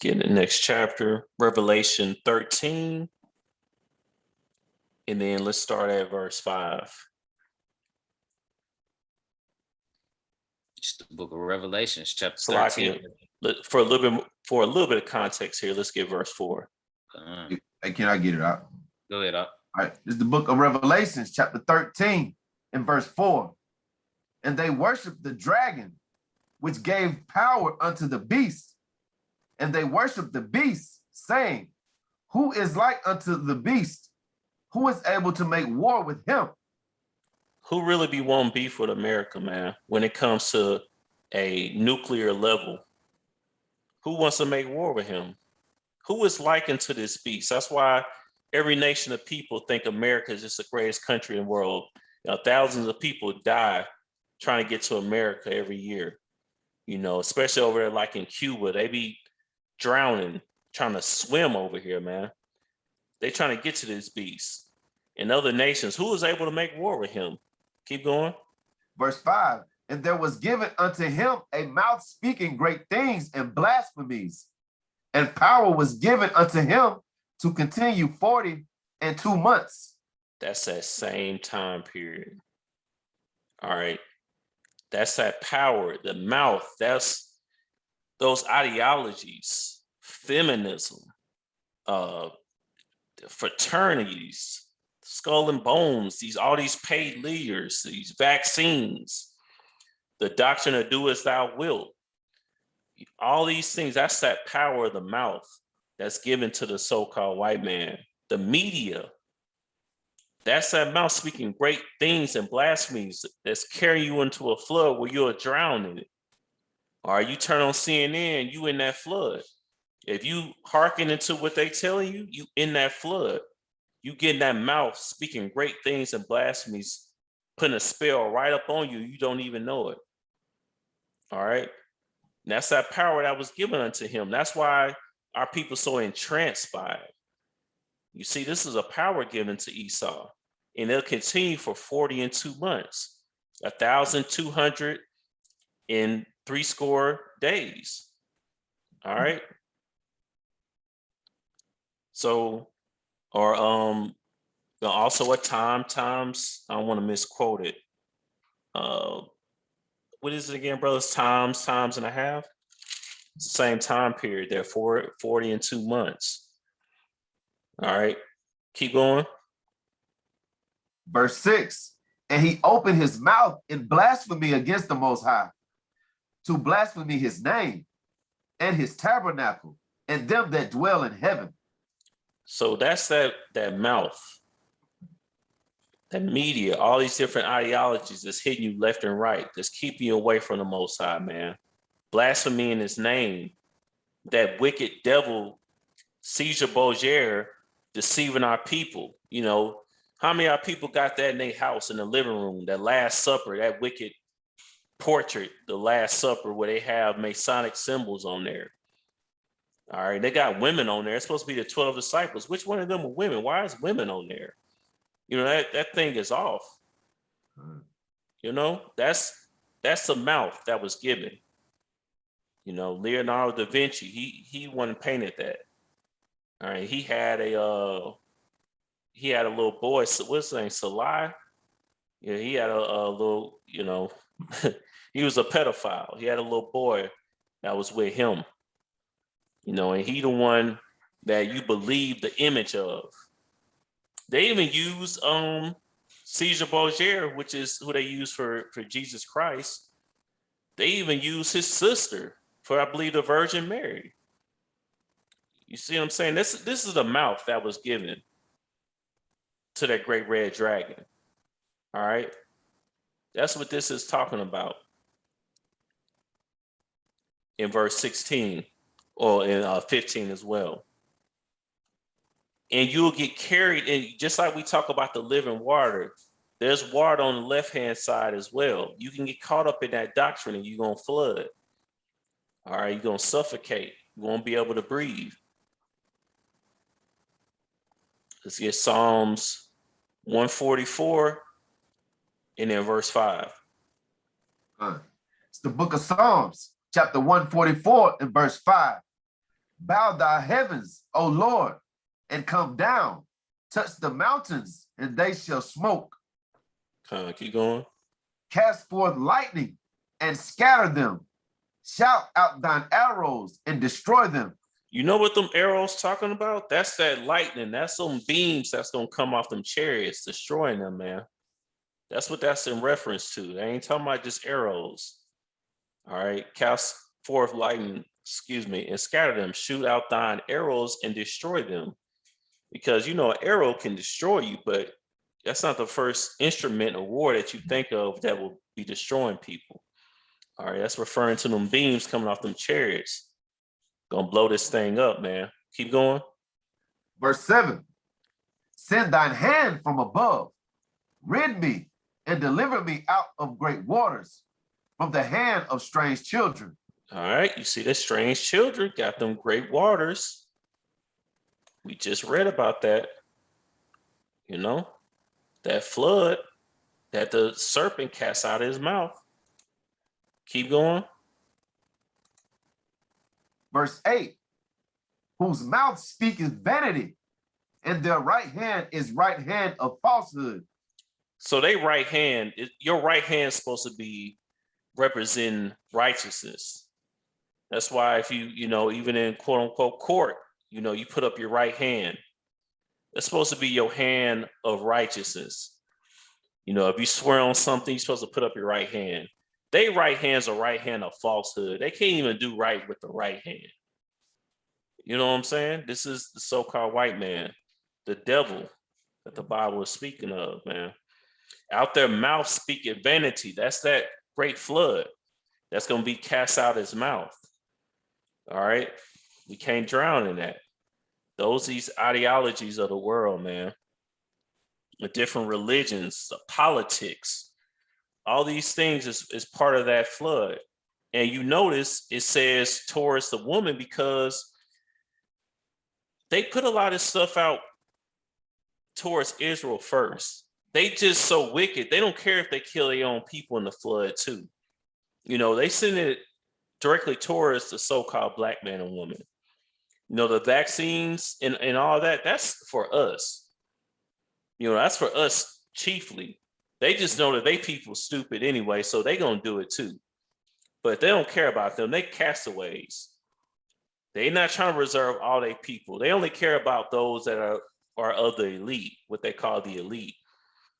Speaker 3: get in the next chapter, Revelation 13. And then let's start at verse 5.
Speaker 1: It's the book of Revelations, chapter
Speaker 3: So
Speaker 1: 13.
Speaker 3: for a little bit of context here, let's get verse 4.
Speaker 2: Hey, can I get it out?
Speaker 1: Go ahead, up.
Speaker 2: All right, this is the book of Revelations, chapter 13, and verse 4. And they worshiped the dragon, which gave power unto the beast. And they worshiped the beast, saying, who is like unto the beast? Who is able to make war with him?
Speaker 3: Who really be wanting beef with America, man, when it comes to a nuclear level? Who wants to make war with him? Who is likened to this beast? That's why every nation of people think America is just the greatest country in the world. Thousands of people die trying to get to America every year. Especially over there, like in Cuba, they be drowning, trying to swim over here, man. They trying to get to this beast. In other nations, who is able to make war with him? Keep going.
Speaker 2: Verse 5. And there was given unto him a mouth speaking great things and blasphemies. And power was given unto him to continue 42 months.
Speaker 3: That's that same time period. All right. That's that power, the mouth. That's those ideologies, feminism, fraternities, skull and bones, all these paid leaders, these vaccines, the doctrine of do as thou wilt. All these things, that's that power of the mouth that's given to the so-called white man. The media, that's that mouth speaking great things and blasphemies that's carrying you into a flood where you'll drown in it. Or you turn on CNN, you in that flood. If you hearken into what they telling you, you in that flood. You get in that mouth speaking great things and blasphemies, putting a spell right up on you. You don't even know it. All right. And that's that power that was given unto him. That's why our people so entranced by it. You see, this is a power given to Esau, and it'll continue for 42 months, 1,200 in threescore days. All right. So Or also at times, I don't want to misquote it. What is it again, brothers? Times and a half. It's the same time period there, 40 and 2 months. All right, keep going.
Speaker 2: Verse 6, and he opened his mouth in blasphemy against the Most High, to blaspheme his name and his tabernacle and them that dwell in heaven.
Speaker 3: So that's that mouth, that media, all these different ideologies that's hitting you left and right, that's keeping you away from the Most High, man. Blasphemy in his name, that wicked devil, Caesar Borgia, deceiving our people. You know, how many of our people got that in their house in the living room, that Last Supper, that wicked portrait, the Last Supper, where they have Masonic symbols on there. All right, they got women on there. It's supposed to be the 12 disciples. Which one of them are women? Why is women on there? You know, that thing is off. You know, that's the mouth that was given. You know, Leonardo da Vinci, he went and painted that. All right, he had a little boy. What's his name? Salai. Yeah, he had a little. You know, he was a pedophile. He had a little boy that was with him. You know, and he the one that you believe the image of. They even use Caesar Borgia, which is who they use for Jesus Christ. They even use his sister for, I believe, the Virgin Mary. You see what I'm saying? This is the mouth that was given to that great red dragon. All right. That's what this is talking about in verse 16 or in 15 as well. And you'll get carried in, just like we talk about the living water, there's water on the left-hand side as well. You can get caught up in that doctrine and you're going to flood. All right, you're going to suffocate. You won't be able to breathe. Let's get Psalms 144 and then verse 5.
Speaker 2: It's the book of Psalms, chapter 144 and verse 5. Bow thy heavens, O Lord, and come down. Touch the mountains, and they shall smoke.
Speaker 3: Keep going.
Speaker 2: Cast forth lightning and scatter them. Shout out thine arrows and destroy them.
Speaker 3: You know what them arrows talking about? That's that lightning. That's some beams that's going to come off them chariots, destroying them, man. That's what that's in reference to. They ain't talking about just arrows. All right. Cast forth lightning, and scatter them. Shoot out thine arrows and destroy them. Because, you know, an arrow can destroy you, but that's not the first instrument or war that you think of that will be destroying people. All right, that's referring to them beams coming off them chariots. Gonna blow this thing up, man. Keep going.
Speaker 2: Verse 7. Send thine hand from above, rid me and deliver me out of great waters, from the hand of strange children.
Speaker 3: All right, you see the strange children got them great waters. We just read about that. You know, that flood that the serpent casts out of his mouth. Keep going.
Speaker 2: Verse 8. Whose mouth speaketh vanity, and their right hand is right hand of falsehood.
Speaker 3: So they right hand, your right hand is supposed to be representing righteousness. That's why if you know, even in quote unquote court, you know, you put up your right hand. That's supposed to be your hand of righteousness. You know, if you swear on something, you're supposed to put up your right hand. They right hand's a right hand of falsehood. They can't even do right with the right hand. You know what I'm saying? This is the so-called white man, the devil that the Bible is speaking of, man. Out their mouth speaketh vanity. That's that great flood that's going to be cast out his mouth. All right? We can't drown in that. These ideologies of the world, man. The different religions, the politics, all these things is part of that flood. And you notice it says towards the woman because they put a lot of stuff out towards Israel first. They just so wicked. They don't care if they kill their own people in the flood too. You know, they send it directly towards the so-called black man and woman. The vaccines and all that, that's for us. That's for us chiefly. They just know that they people stupid anyway, so they gonna do it too. But they don't care about them. They castaways. They're not trying to reserve all their people. They only care about those that are of the elite, what they call the elite.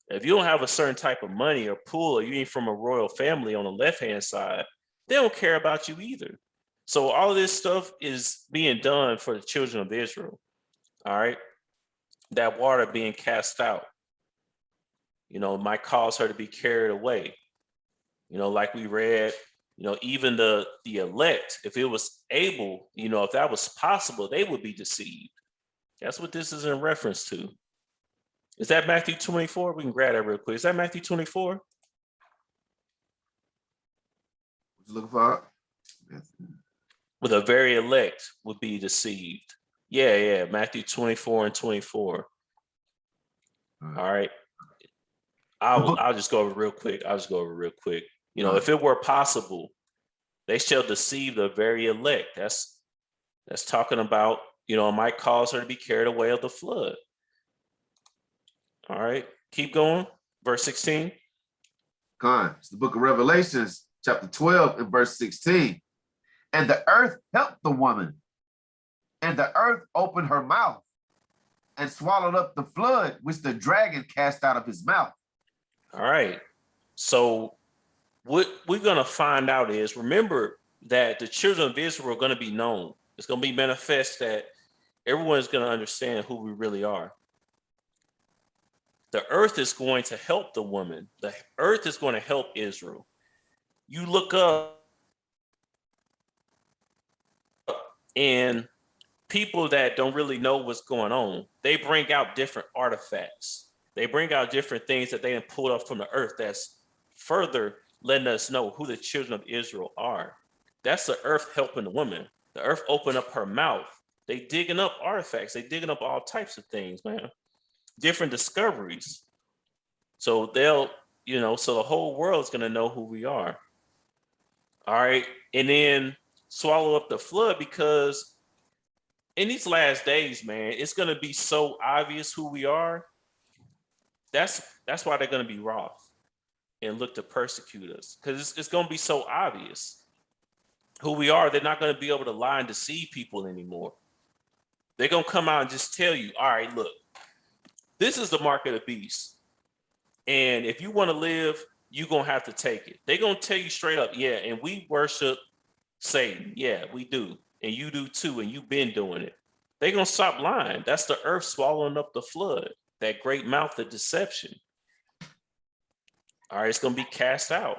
Speaker 3: If you don't have a certain type of money or pool, or you ain't from a royal family on the left-hand side, they don't care about you either. So all of this stuff is being done for the children of Israel. All right. That water being cast out, might cause her to be carried away. Like we read, even the elect, if it was able, if that was possible, they would be deceived. That's what this is in reference to. Is that Matthew 24? We can grab that real quick. Is that Matthew 24?
Speaker 2: What you looking for?
Speaker 3: With the very elect would be deceived. Yeah. Matthew 24 and 24. All right. I'll just go over real quick. If it were possible, they shall deceive the very elect. That's talking about, might cause her to be carried away of the flood. All right, keep going. Verse 16.
Speaker 2: It's the book of Revelations, chapter 12 and verse 16. And the earth helped the woman, and the earth opened her mouth and swallowed up the flood which the dragon cast out of his mouth.
Speaker 3: All right. So what we're going to find out is, remember that the children of Israel are going to be known. It's going to be manifest that everyone's going to understand who we really are. The earth is going to help the woman. The earth is going to help Israel. You look up and people that don't really know what's going on, they bring out different artifacts. They bring out different things that they have pulled up from the earth that's further letting us know who the children of Israel are. That's the earth helping the woman. The earth opened up her mouth. They digging up artifacts. They digging up all types of things, man. Different discoveries. So so the whole world's going to know who we are. All right. And then swallow up the flood, because in these last days, man, it's going to be so obvious who we are. That's why they're going to be wroth and look to persecute us, because it's going to be so obvious who we are. They're not going to be able to lie and deceive people anymore. They're going to come out and just tell you, all right, look, this is the mark of the beast. And if you want to live, you're going to have to take it. They're going to tell you straight up, yeah, and we worship Satan. Yeah, we do. And you do too, and you've been doing it. They're going to stop lying. That's the earth swallowing up the flood, that great mouth of deception. All right, it's going to be cast out.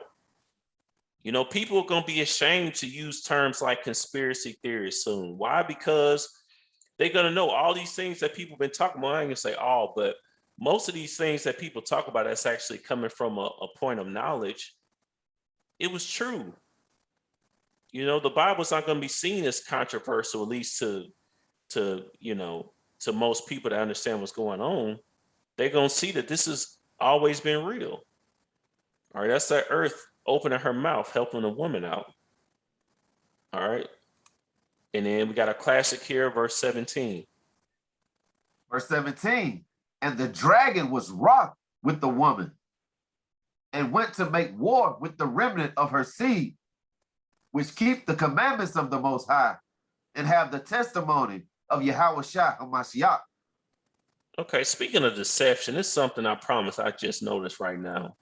Speaker 3: People are going to be ashamed to use terms like conspiracy theories soon. Why? Because they're going to know all these things that people have been talking about. I ain't going to say all, but most of these things that people talk about that's actually coming from a point of knowledge, it was true. The Bible's not going to be seen as controversial, at least to most people that understand what's going on. They're going to see that this has always been real. All right, that's that earth opening her mouth, helping a woman out. All right. And then we got a classic here, verse 17.
Speaker 2: Verse 17. And the dragon was wroth with the woman and went to make war with the remnant of her seed, which keep the commandments of the Most High and have the testimony of Yahushua HaMashiach.
Speaker 3: Okay, speaking of deception, it's something I promise I just noticed right now.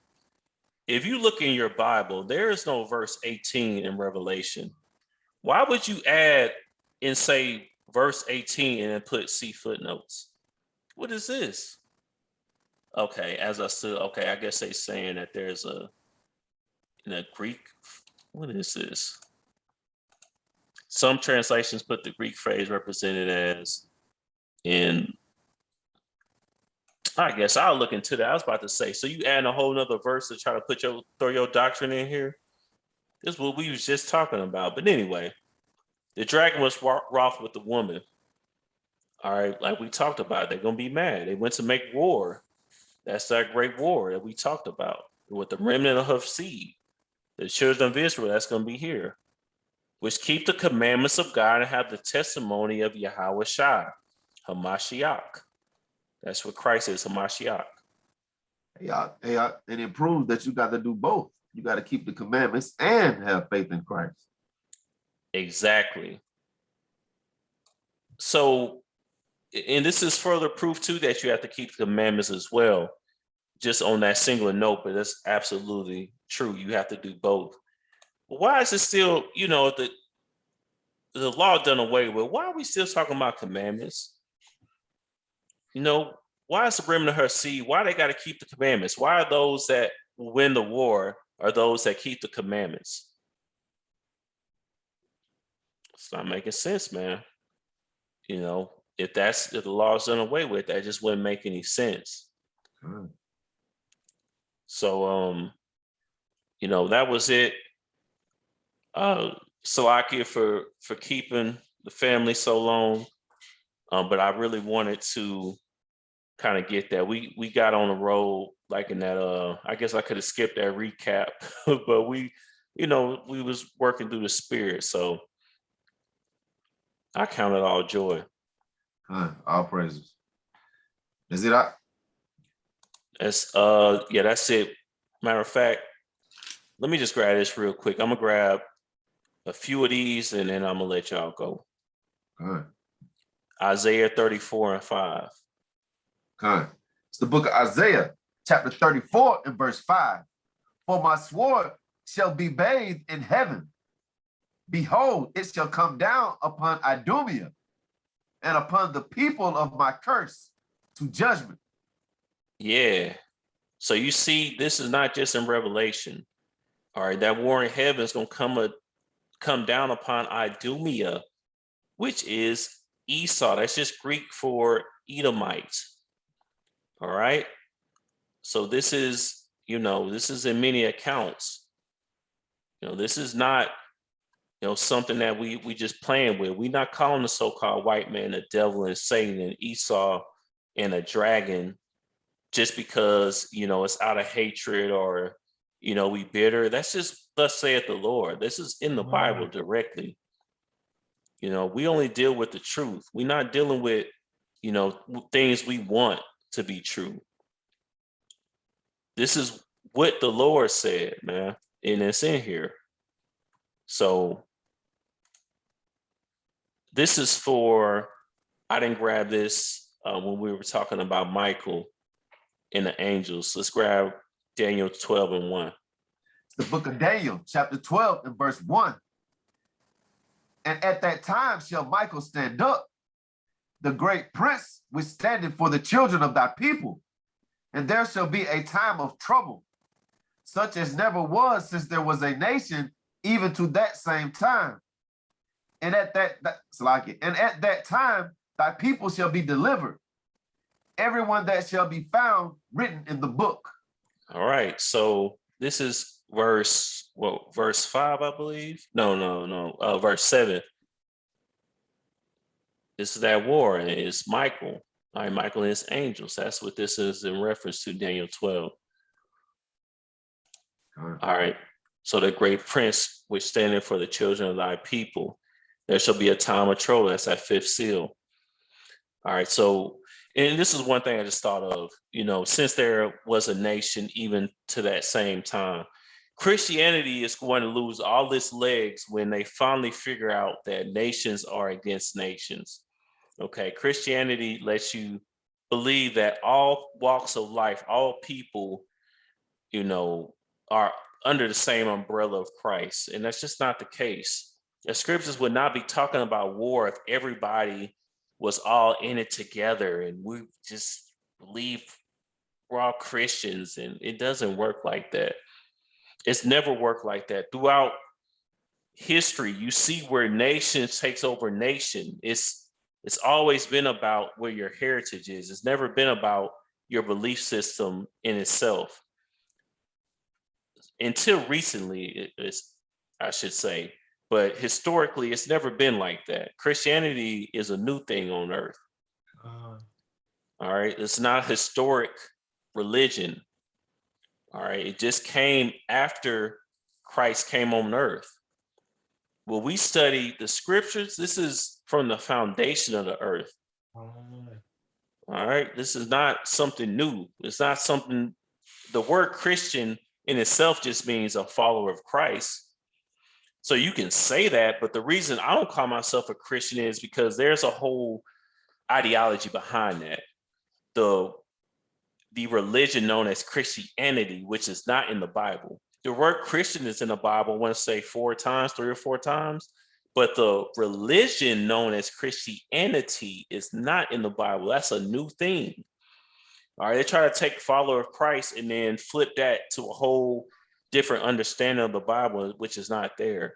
Speaker 3: If you look in your Bible, there is no verse 18 in Revelation. Why would you add and say verse 18 and then put see footnotes? What is this? Okay, I guess they're saying that there's in a Greek, what is this? Some translations put the Greek phrase represented as in, I guess I'll look into that. I was about to say, so you add a whole nother verse to try to throw your doctrine in here? This is what we was just talking about. But anyway, the dragon was wroth with the woman. All right, like we talked about, they're going to be mad. They went to make war. That's that great war that we talked about with the remnant of her seed. The children of Israel, that's going to be here. which keep the commandments of God and have the testimony of Yahweh Shai, Hamashiach. That's what Christ is, Hamashiach.
Speaker 2: And it proves that you got to do both. You got to keep the commandments and have faith in Christ.
Speaker 3: Exactly. So, and this is further proof too that you have to keep the commandments as well. Just on that singular note, but that's absolutely true. You have to do both. But why is it still, the law done away with? Why are we still talking about commandments? Why is the remnant of her seed? Why they got to keep the commandments? Why are those that win the war are those that keep the commandments? It's not making sense, man. If the law is done away with, that just wouldn't make any sense. So, that was it. Salakia for keeping the family so long. But I really wanted to kind of get that. We got on the road like in that, I guess I could have skipped that recap, but we was working through the spirit. So I count it all joy.
Speaker 2: All praises. Is it?
Speaker 3: That's it. Matter of fact, let me just grab this real quick. I'm gonna grab a few of these and then I'm gonna let y'all go. Isaiah 34:5.
Speaker 2: It's the book of Isaiah, chapter 34 and verse 5. For my sword shall be bathed in heaven. Behold, it shall come down upon Idumea and upon the people of my curse to judgment.
Speaker 3: Yeah. So you see, this is not just in Revelation. All right, that war in heaven is going to come down upon Idumea, which is Esau. That's just Greek for Edomites. All right. So this is, this is in many accounts. This is not, something that we just playing with. We're not calling the so-called white man a devil and Satan and Esau and a dragon just because, it's out of hatred or, we bitter. That's just thus saith the Lord. This is in the Bible directly. We only deal with the truth. We're not dealing with, things we want to be true. This is what the Lord said, man, and it's in here. So this is for, I didn't grab this when we were talking about Michael and the angels. Let's grab Daniel 12:1.
Speaker 2: It's the book of Daniel, chapter 12 and verse 1. And at that time shall Michael stand up, the great prince which standeth for the children of thy people. And there shall be a time of trouble, such as never was since there was a nation, even to that same time. And at that time thy people shall be delivered, everyone that shall be found written in the book.
Speaker 3: All right. So this is verse 5, I believe. No. Verse 7. This is that war, and it's Michael. All right, Michael and his angels. That's what this is in reference to Daniel 12. All right. So the great prince, which standeth for the children of thy people, there shall be a time of trouble. That's that fifth seal. All right. So, and this is one thing I just thought of, since there was a nation even to that same time, Christianity is going to lose all its legs when they finally figure out that nations are against nations. Okay. Christianity lets you believe that all walks of life, all people, are under the same umbrella of Christ. And that's just not the case. The scriptures would not be talking about war if everybody was all in it together and we just believe we're all Christians, and it doesn't work like that. It's never worked like that. Throughout history, you see where nation takes over nation. It's always been about where your heritage is. It's never been about your belief system in itself. Until recently, I should say. But historically, it's never been like that. Christianity is a new thing on earth. All right. It's not a historic religion. All right. It just came after Christ came on earth. when we study the scriptures, this is from the foundation of the earth. All right. This is not something new. It's not something, the word Christian in itself just means a follower of Christ. So you can say that, but the reason I don't call myself a Christian is because there's a whole ideology behind that. The religion known as Christianity, which is not in the Bible. The word Christian is in the Bible, I want to say 3 or 4 times, but the religion known as Christianity is not in the Bible. That's a new thing. All right, they try to take follower of Christ and then flip that to a whole different understanding of the Bible, which is not there.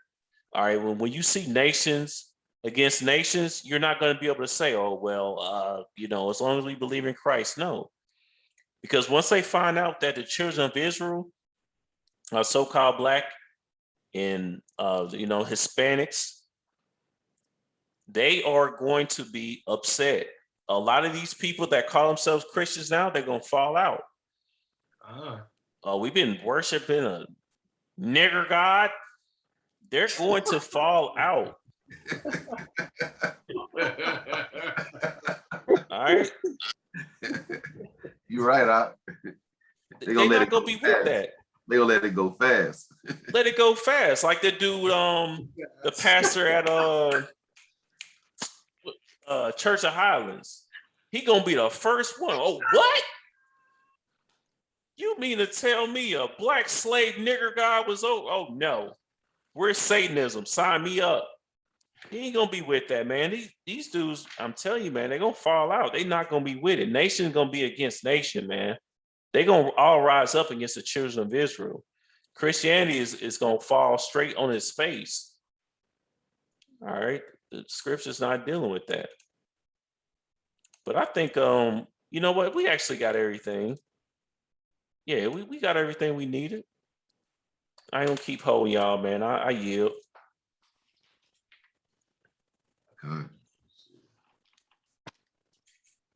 Speaker 3: All right, when you see nations against nations, you're not going to be able to say, oh, well, as long as we believe in Christ. No, because once they find out that the children of Israel are so-called Black and, Hispanics, they are going to be upset. A lot of these people that call themselves Christians now, they're going to fall out. We've been worshiping a nigger god. They're going to fall out. All right.
Speaker 2: You're right.
Speaker 3: They're not going to be with that.
Speaker 2: They're going to let it go fast.
Speaker 3: Let it go fast. Like the dude, the pastor at Church of Highlands. He going to be the first one. Oh, what? You mean to tell me a Black slave nigger god was, oh no. Where's Satanism? Sign me up. He ain't gonna be with that, man. These dudes, I'm telling you, man, they're gonna fall out. They're not gonna be with it. Nation's gonna be against nation, man. They're gonna all rise up against the children of Israel. Christianity is gonna fall straight on its face. All right. The scripture's not dealing with that. But I think you know what? We actually got everything. Yeah, we got everything we needed. I ain't gonna keep holding y'all, man. I yield.
Speaker 2: Good.